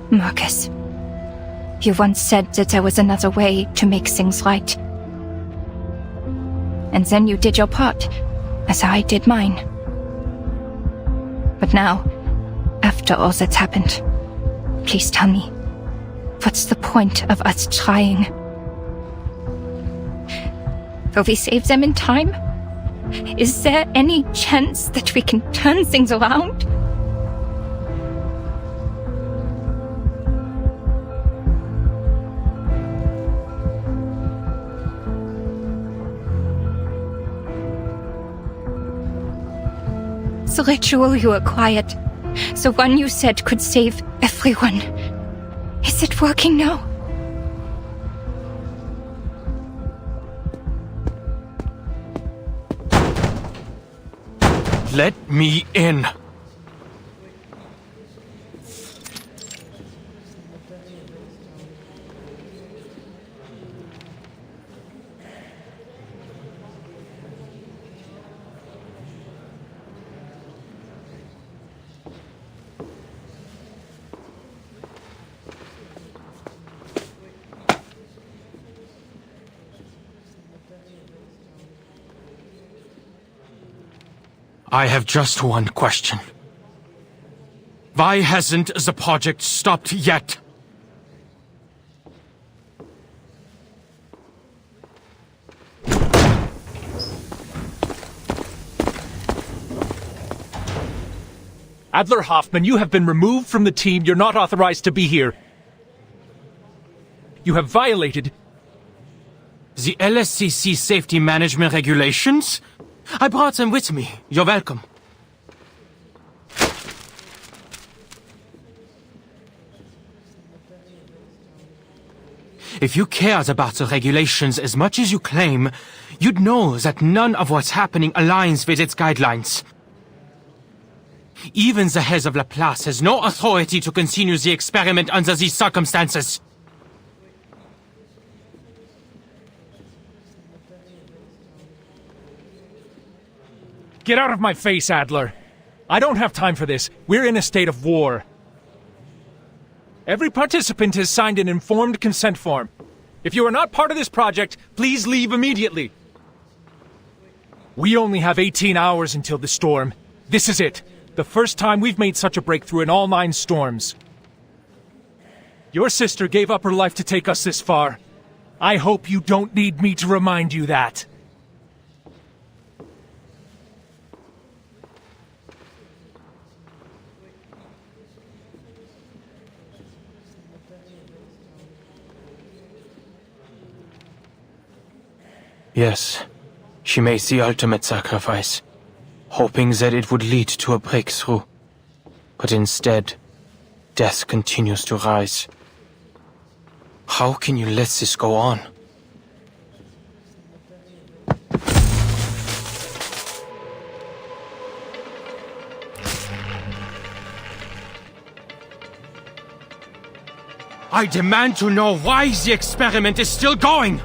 Marcus, you once said that there was another way to make things right. And then you did your part, as I did mine. But now, after all that's happened, please tell me, what's the point of us trying? Will we save them in time? Is there any chance that we can turn things around? The ritual you acquired, the one you said could save everyone. Is it working now? Let me in. I have just one question. Why hasn't the project stopped yet? Adler Hoffman, you have been removed from the team. You're not authorized to be here. You have violated... The LSCC safety management regulations? I brought them with me. You're welcome. If you cared about the regulations as much as you claim, you'd know that none of what's happening aligns with its guidelines. Even the head of Laplace has no authority to continue the experiment under these circumstances. Get out of my face, Adler. I don't have time for this. We're in a state of war. Every participant has signed an informed consent form. If you are not part of this project, please leave immediately. We only have 18 hours until the storm. This is it. The first time we've made such a breakthrough in all 9 storms. Your sister gave up her life to take us this far. I hope you don't need me to remind you that. Yes, she made the ultimate sacrifice, hoping that it would lead to a breakthrough. But instead, death continues to rise. How can you let this go on? I demand to know why the experiment is still going!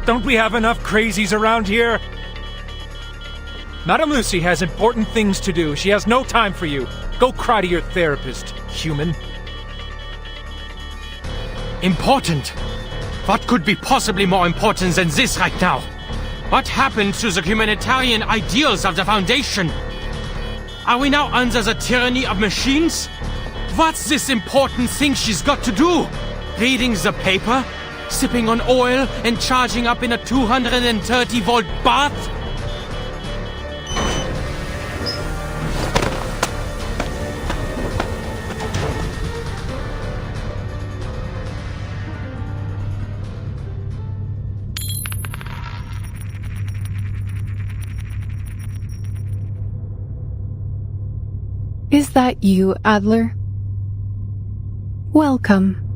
Don't we have enough crazies around here? Madame Lucy has important things to do. She has no time for you. Go cry to your therapist, human. Important? What could be possibly more important than this right now? What happened to the humanitarian ideals of the Foundation? Are we now under the tyranny of machines? What's this important thing she's got to do? Reading the paper? Sipping on oil and charging up in a 230-volt bath? Is that you, Adler? Welcome.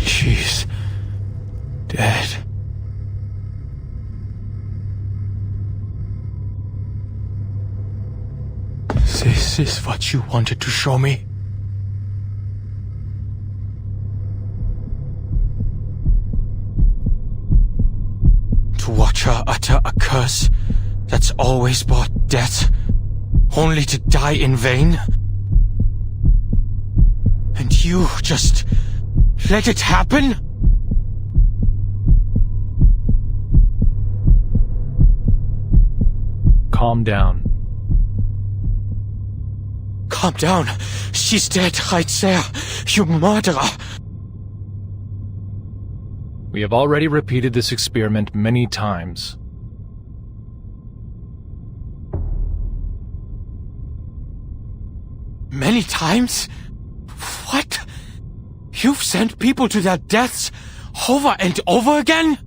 She's dead. This is what you wanted to show me? To watch her utter a curse that's always brought death, only to die in vain? And you just let it happen? Calm down. Calm down. She's dead right there. You murderer. We have already repeated this experiment many times. Many times? What? You've sent people to their deaths over and over again?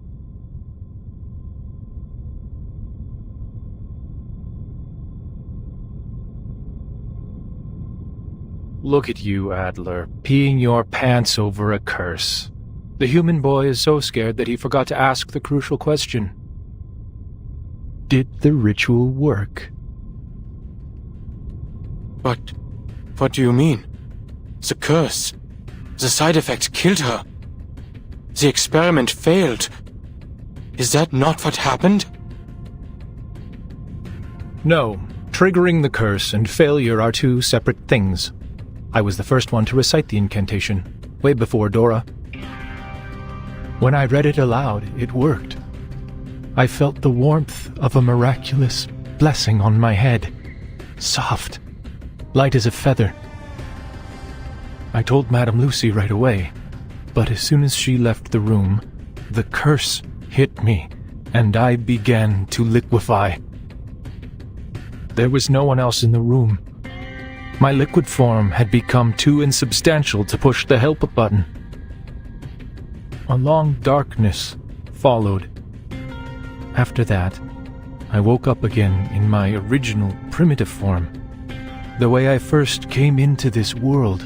Look at you, Adler, peeing your pants over a curse. The human boy is so scared that he forgot to ask the crucial question. Did the ritual work? But what do you mean? The curse. The side effect killed her. The experiment failed. Is that not what happened? No. Triggering the curse and failure are two separate things. I was the first one to recite the incantation, way before Dora. When I read it aloud, it worked. I felt the warmth of a miraculous blessing on my head. Soft, light as a feather. I told Madame Lucy right away, but as soon as she left the room, the curse hit me, and I began to liquefy. There was no one else in the room. My liquid form had become too insubstantial to push the help button. A long darkness followed. After that, I woke up again in my original primitive form, the way I first came into this world.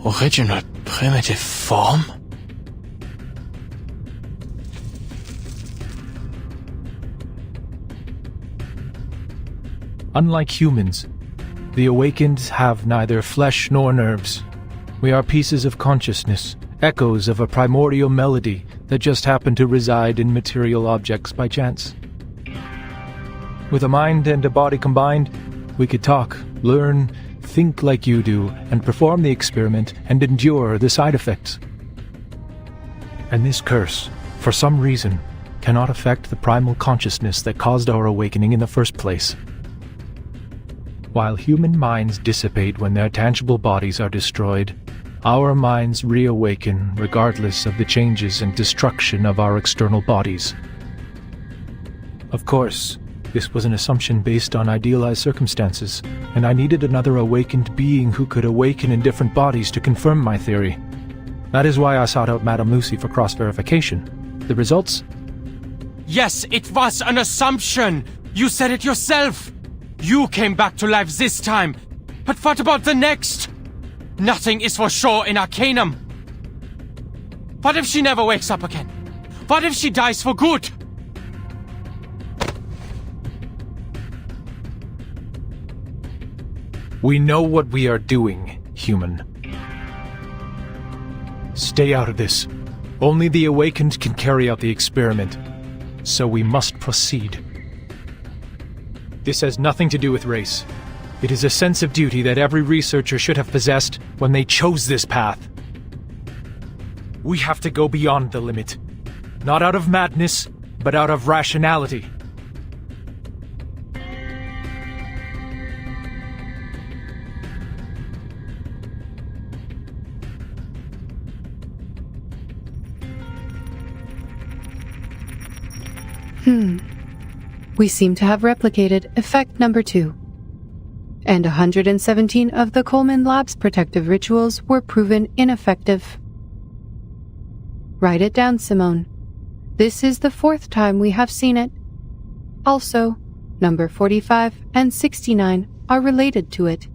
Original primitive form? Unlike humans, the awakened have neither flesh nor nerves. We are pieces of consciousness, echoes of a primordial melody that just happen to reside in material objects by chance. With a mind and a body combined, we could talk, learn, think like you do, and perform the experiment and endure the side effects. And this curse, for some reason, cannot affect the primal consciousness that caused our awakening in the first place. While human minds dissipate when their tangible bodies are destroyed, our minds reawaken regardless of the changes and destruction of our external bodies. Of course, this was an assumption based on idealized circumstances, and I needed another awakened being who could awaken in different bodies to confirm my theory. That is why I sought out Madame Lucy for cross-verification. The results? Yes, it was an assumption! You said it yourself! You came back to life this time! But what about the next? Nothing is for sure in Arcanum! What if she never wakes up again? What if she dies for good? We know what we are doing, human. Stay out of this. Only the awakened can carry out the experiment, so we must proceed. This has nothing to do with race. It is a sense of duty that every researcher should have possessed when they chose this path. We have to go beyond the limit. Not out of madness, but out of rationality. We seem to have replicated effect number 2. And 117 of the Coleman Lab's protective rituals were proven ineffective. Write it down, Simone. This is the 4th time we have seen it. Also, number 45 and 69 are related to it.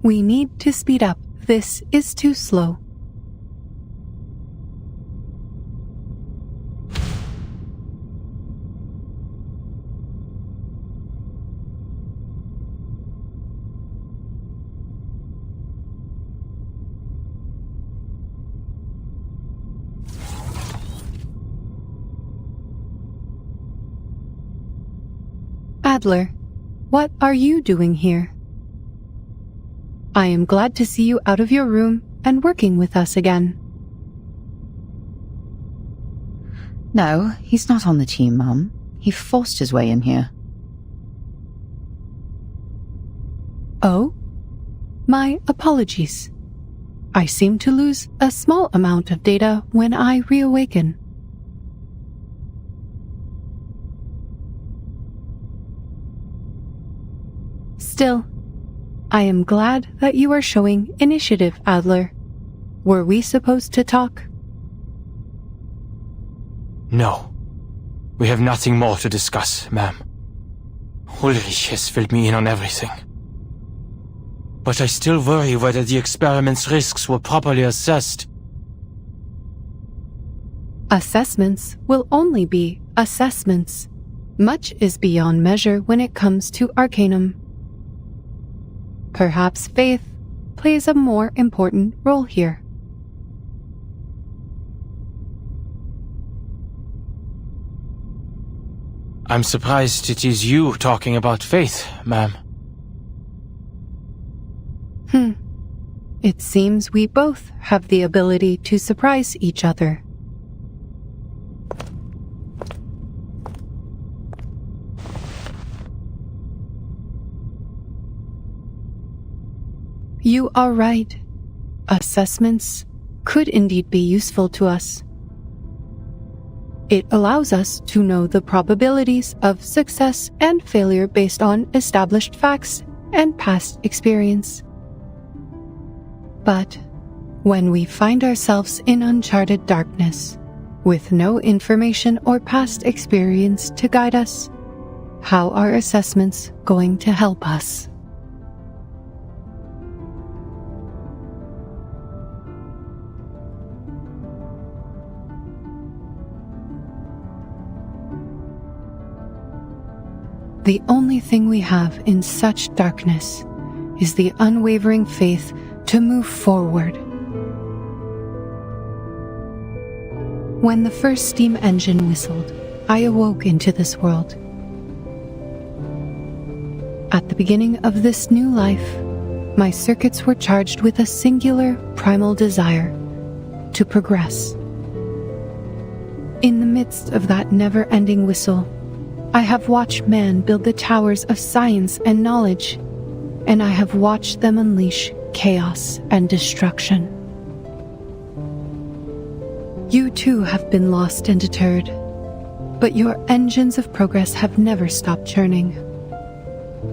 We need to speed up. This is too slow. Adler, what are you doing here? I am glad to see you out of your room and working with us again. No, he's not on the team, Mum. He forced his way in here. Oh? My apologies. I seem to lose a small amount of data when I reawaken. Still, I am glad that you are showing initiative, Adler. Were we supposed to talk? No. We have nothing more to discuss, ma'am. Ulrich has filled me in on everything. But I still worry whether the experiment's risks were properly assessed. Assessments will only be assessments. Much is beyond measure when it comes to Arcanum. Perhaps faith plays a more important role here. I'm surprised it is you talking about faith, ma'am. It seems we both have the ability to surprise each other. You are right. Assessments could indeed be useful to us. It allows us to know the probabilities of success and failure based on established facts and past experience. But when we find ourselves in uncharted darkness, with no information or past experience to guide us, how are assessments going to help us? The only thing we have in such darkness is the unwavering faith to move forward. When the first steam engine whistled, I awoke into this world. At the beginning of this new life, my circuits were charged with a singular primal desire to progress. In the midst of that never-ending whistle, I have watched man build the towers of science and knowledge, and I have watched them unleash chaos and destruction. You too have been lost and deterred, but your engines of progress have never stopped churning.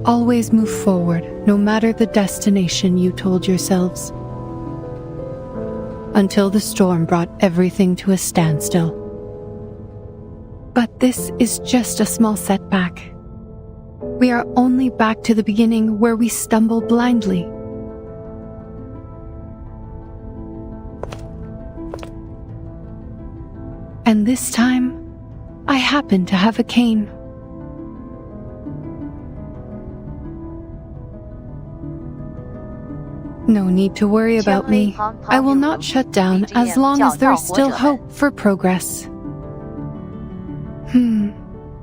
Always move forward, no matter the destination you told yourselves, until the storm brought everything to a standstill. But this is just a small setback. We are only back to the beginning where we stumble blindly. And this time, I happen to have a cane. No need to worry about me. I will not shut down as long as there is still hope for progress.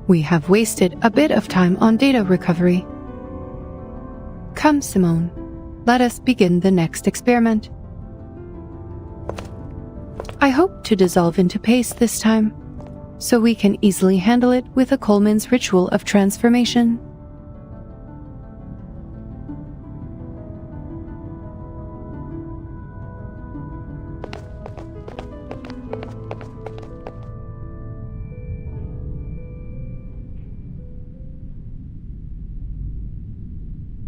We have wasted a bit of time on data recovery. Come, Simone. Let us begin the next experiment. I hope to dissolve into paste this time, so we can easily handle it with a Coleman's ritual of transformation.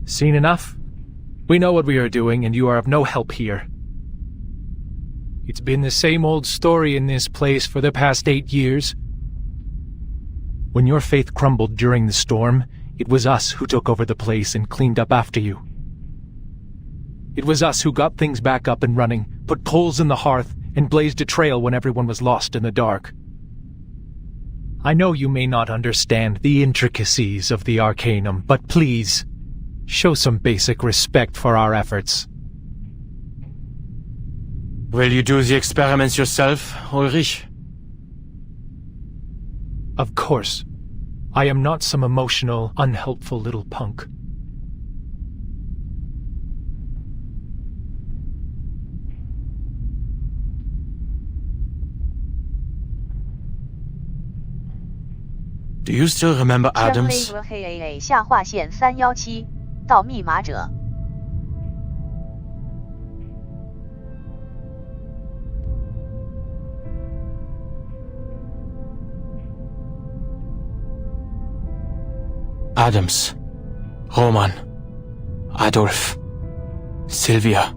Seen enough? We know what we are doing, and you are of no help here. It's been the same old story in this place for the past 8 years. When your faith crumbled during the storm, it was us who took over the place and cleaned up after you. It was us who got things back up and running, put coals in the hearth, and blazed a trail when everyone was lost in the dark. I know you may not understand the intricacies of the Arcanum, but please, show some basic respect for our efforts. Will you do the experiments yourself, Ulrich? Of course. I am not some emotional, unhelpful little punk. Do you still remember Adams? 下划线317到密码者。Adams, Roman, Adolf, Sylvia,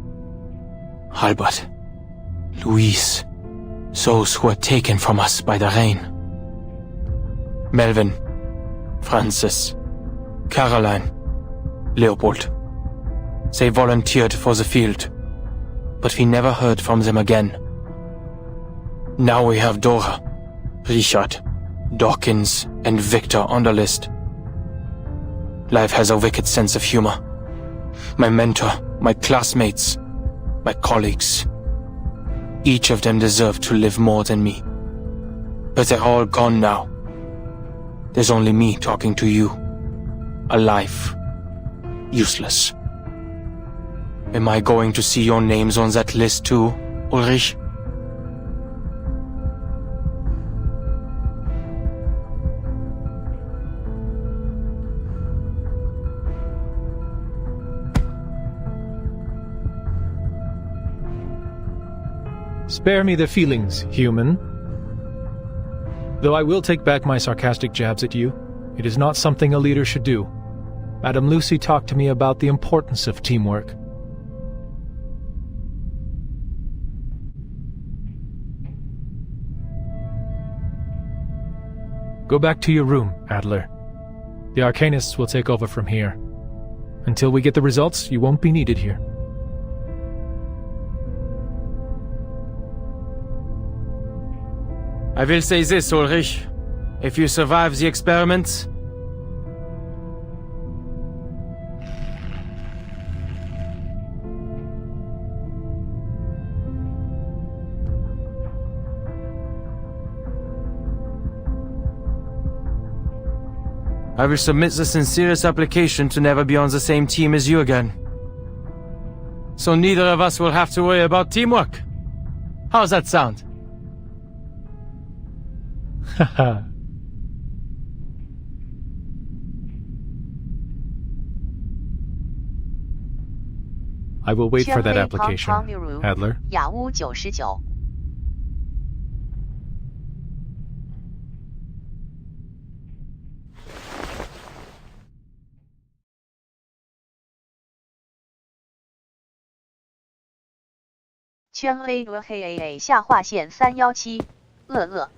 Albert, Louise, those who were taken from us by the rain. Melvin, Francis, Caroline, Leopold. They volunteered for the field, but we never heard from them again. Now we have Dora, Richard, Dawkins and Victor on the list. Life has a wicked sense of humor. My mentor, my classmates, my colleagues. Each of them deserved to live more than me. But they're all gone now. There's only me talking to you. Alive. Useless. Am I going to see your names on that list too, Ulrich? Spare me the feelings, human. Though I will take back my sarcastic jabs at you, it is not something a leader should do. Madame Lucy talked to me about the importance of teamwork. Go back to your room, Adler. The Arcanists will take over from here. Until we get the results, you won't be needed here. I will say this, Ulrich. If you survive the experiments, I will submit the sincerest application to never be on the same team as you again. So neither of us will have to worry about teamwork. How's that sound? Haha. I will wait for that application, Adler. 雅乌99。圈 A 和黑 AA 下划线317，乐乐。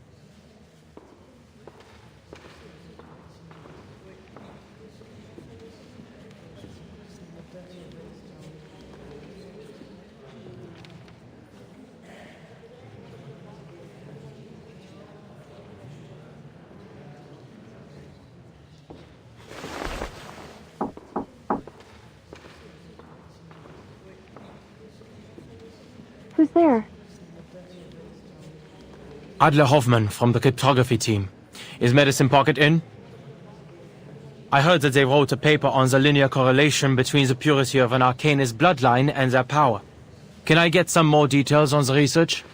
Who's there? Adler Hoffman from the cryptography team. Is Medicine Pocket in? I heard that they wrote a paper on the linear correlation between the purity of an Arcanist bloodline and their power. Can I get some more details on the research?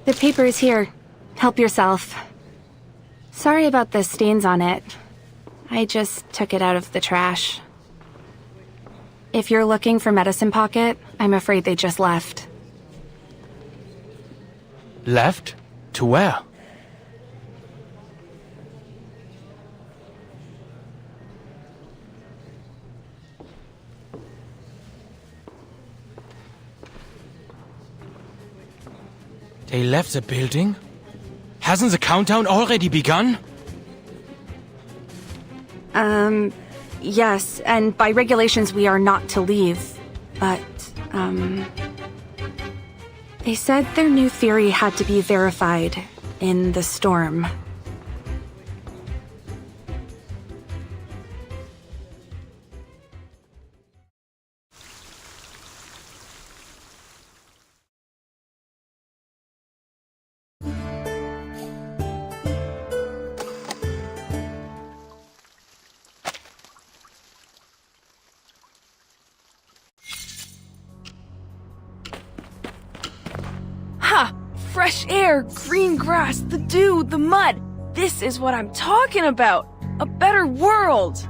The paper is here. Help yourself. Sorry about the stains on it. I just took it out of the trash. If you're looking for Medicine Pocket, I'm afraid they just left. Left? To where? They left the building? Hasn't the countdown already begun? Yes, and by regulations we are not to leave, but, they said their new theory had to be verified in the storm. Fresh air, green grass, the dew, the mud. This is what I'm talking about. A better world.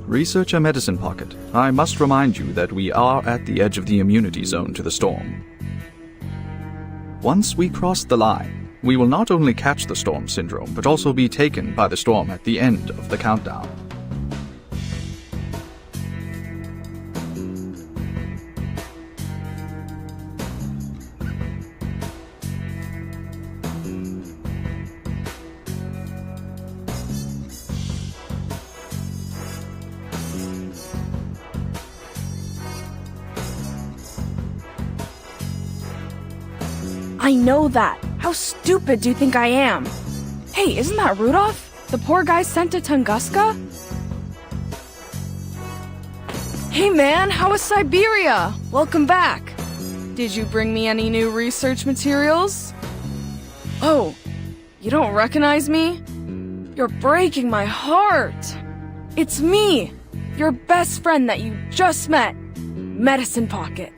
Researcher Medicine Pocket, I must remind you that we are at the edge of the immunity zone to the storm. Once we cross the line, we will not only catch the storm syndrome, but also be taken by the storm at the end of the countdown. I know that. How stupid do you think I am? Hey, isn't that Rudolph? The poor guy sent to Tunguska? Hey man, how was Siberia? Welcome back. Did you bring me any new research materials? Oh, you don't recognize me? You're breaking my heart. It's me, your best friend that you just met, Medicine Pocket.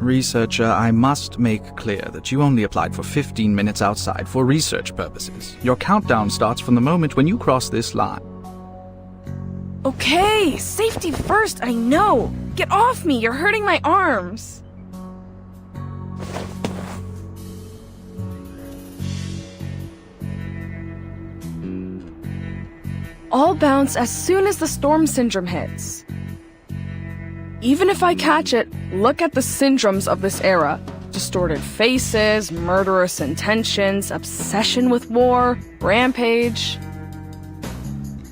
Researcher, I must make clear that you only applied for 15 minutes outside for research purposes. Your countdown starts from the moment when you cross this line. Okay, safety first, I know. Get off me, you're hurting my arms. I'll bounce as soon as the storm syndrome hits. Even if I catch it, look at the syndromes of this era. Distorted faces, murderous intentions, obsession with war, rampage.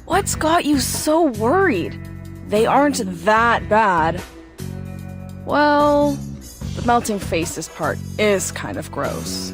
What's got you so worried? They aren't that bad. Well, the melting faces part is kind of gross.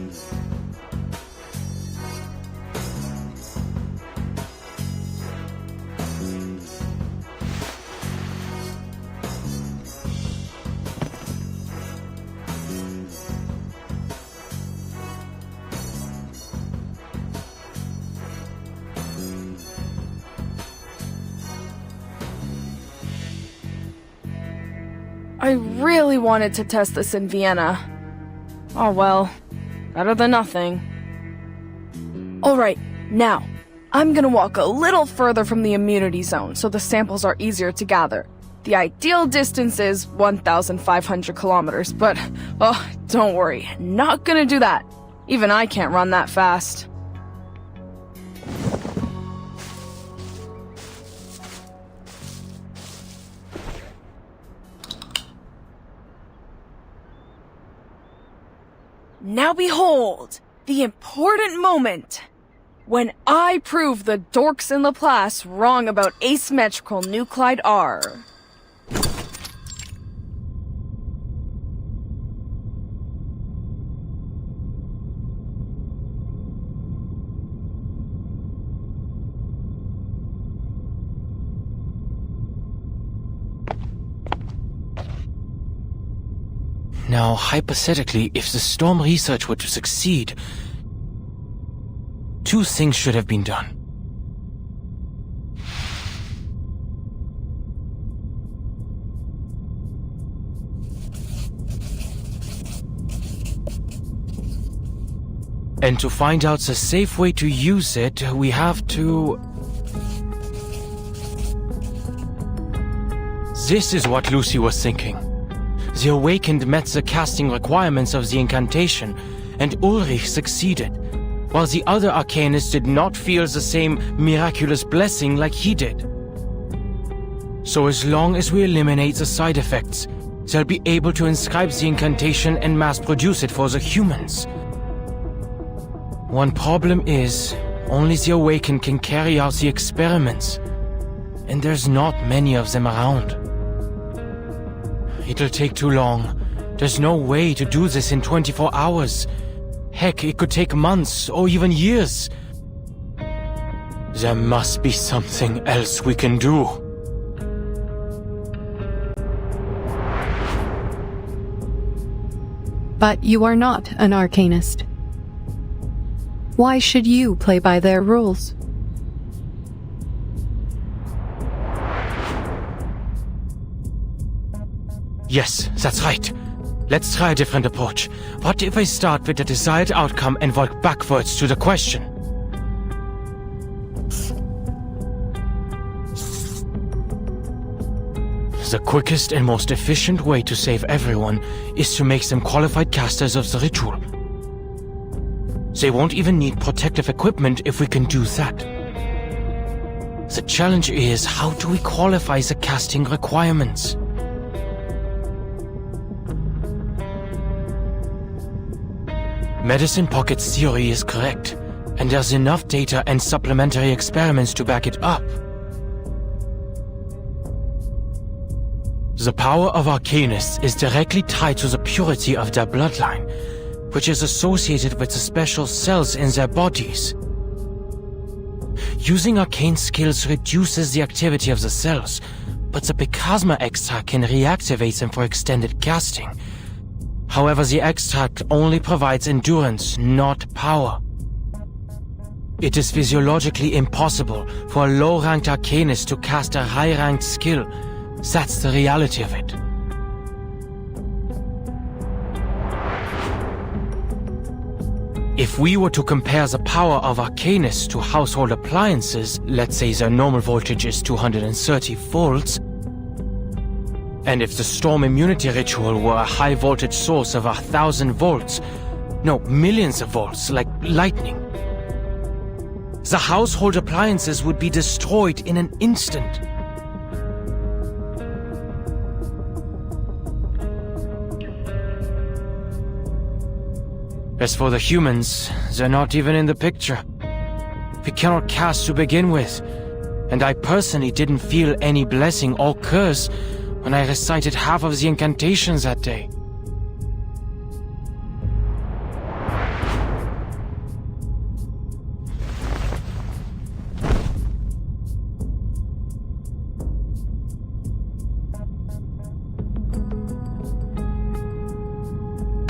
I really wanted to test this in Vienna. Oh well, better than nothing. Alright, now, I'm gonna walk a little further from the immunity zone so the samples are easier to gather. The ideal distance is 1,500 kilometers, but, oh, don't worry, not gonna do that. Even I can't run that fast. Now behold, the important moment, when I prove the dorks in Laplace wrong about asymmetrical nuclide R. Now, hypothetically, if the storm research were to succeed, two things should have been done. And to find out the safe way to use it, we have to... This is what Lucy was thinking. The Awakened met the casting requirements of the incantation, and Ulrich succeeded, while the other Arcanists did not feel the same miraculous blessing like he did. So as long as we eliminate the side effects, they'll be able to inscribe the incantation and mass-produce it for the humans. One problem is, only the Awakened can carry out the experiments, and there's not many of them around. It'll take too long. There's no way to do this in 24 hours. Heck, it could take months or even years. There must be something else we can do. But you are not an Arcanist. Why should you play by their rules? Yes, that's right. Let's try a different approach. What if I start with the desired outcome and work backwards to the question? The quickest and most efficient way to save everyone is to make them qualified casters of the ritual. They won't even need protective equipment if we can do that. The challenge is, how do we qualify the casting requirements? Medicine Pocket's theory is correct, and there's enough data and supplementary experiments to back it up. The power of arcanists is directly tied to the purity of their bloodline, which is associated with the special cells in their bodies. Using arcane skills reduces the activity of the cells, but the Picasma extract can reactivate them for extended casting. However, the extract only provides endurance, not power. It is physiologically impossible for a low-ranked arcanist to cast a high-ranked skill. That's the reality of it. If we were to compare the power of arcanists to household appliances, let's say their normal voltage is 230 volts, and if the storm immunity ritual were a high voltage source of 1,000 volts, no, millions of volts, like lightning, the household appliances would be destroyed in an instant. As for the humans, they're not even in the picture. We cannot cast to begin with, and I personally didn't feel any blessing or curse when I recited half of the incantations that day.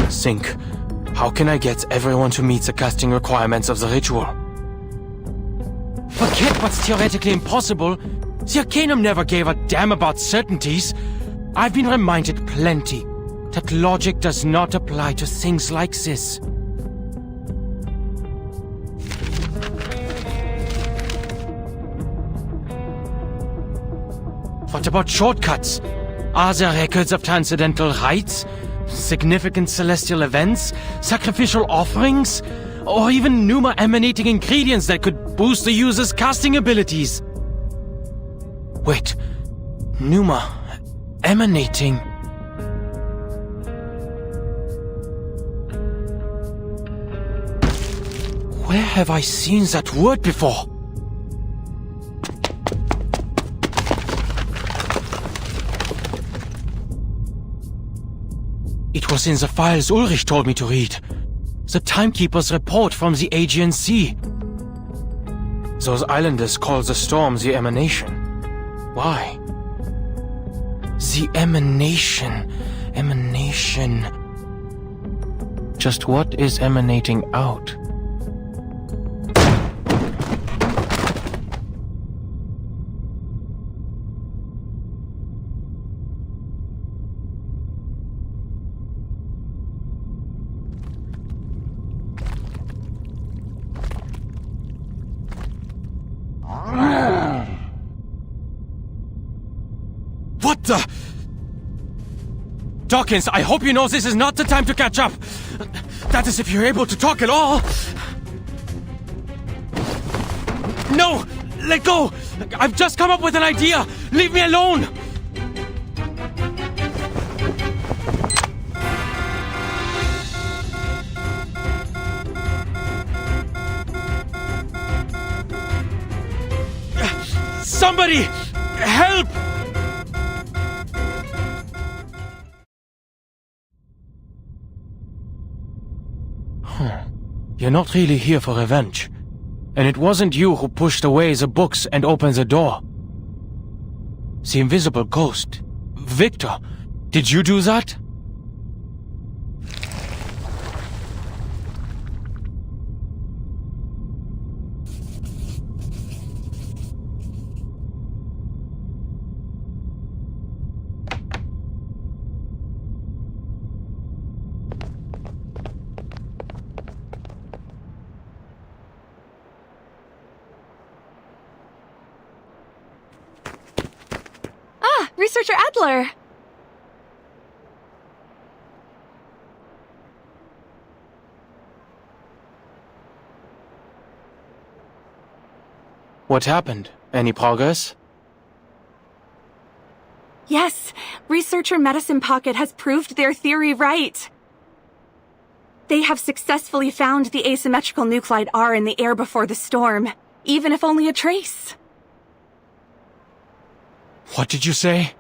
Think. How can I get everyone to meet the casting requirements of the ritual? Forget what's theoretically impossible. The Arcanum never gave a damn about certainties. I've been reminded plenty that logic does not apply to things like this. What about shortcuts? Are there records of transcendental rites? Significant celestial events, sacrificial offerings, or even Numa emanating ingredients that could boost the user's casting abilities? Wait, Numa emanating? Where have I seen that word before? It was in the files Ulrich told me to read. The Timekeeper's report from the Aegean Sea. Those islanders call the storm the Emanation. Why? The Emanation. Emanation. Just what is emanating out? What the? Dawkins, I hope you know this is not the time to catch up. That is if you're able to talk at all. No! Let go! I've just come up with an idea! Leave me alone! Somebody! Help! You're not really here for revenge. And it wasn't you who pushed away the books and opened the door. The invisible ghost. Victor, did you do that? Researcher Adler! What happened? Any progress? Yes, researcher Medicine Pocket has proved their theory right. They have successfully found the asymmetrical nuclide R in the air before the storm, even if only a trace. What did you say?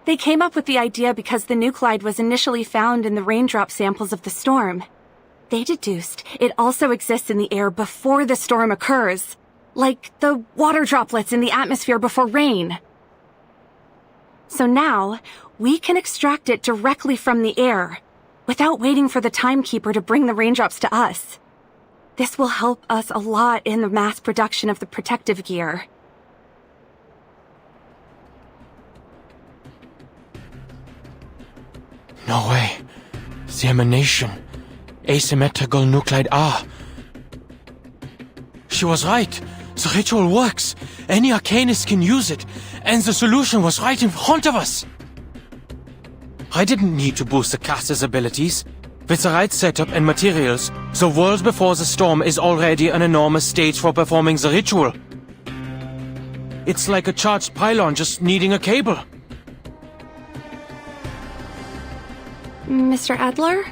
They came up with the idea because the nuclide was initially found in the raindrop samples of the storm. They deduced it also exists in the air before the storm occurs, like the water droplets in the atmosphere before rain. So now, we can extract it directly from the air, without waiting for the timekeeper to bring the raindrops to us. This will help us a lot in the mass production of the protective gear. No way. The emanation. Asymmetrical nuclide R. She was right. The ritual works. Any arcanist can use it. And the solution was right in front of us. I didn't need to boost the caster's abilities. With the right setup and materials, the world before the storm is already an enormous stage for performing the ritual. It's like a charged pylon just needing a cable. Mr. Adler?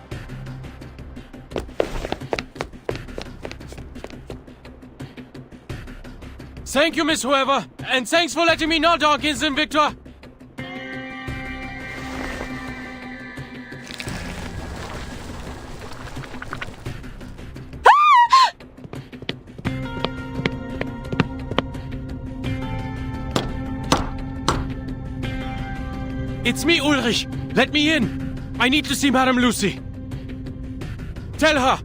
Thank you, Miss Whoever, and thanks for letting me know, Dawkins and Victor. It's me, Ulrich. Let me in. I need to see Madame Lucy. Tell her,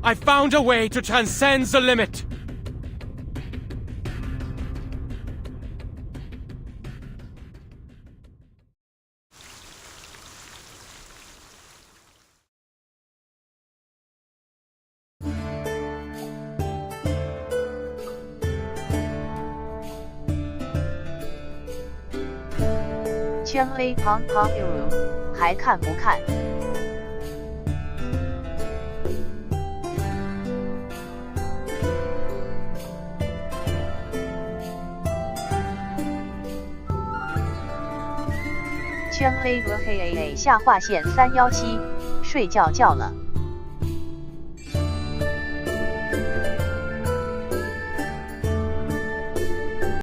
I found a way to transcend the limit.圈 A 旁旁 Uru 还看不看？圈 A 和黑 AA 下划线317，睡觉觉了。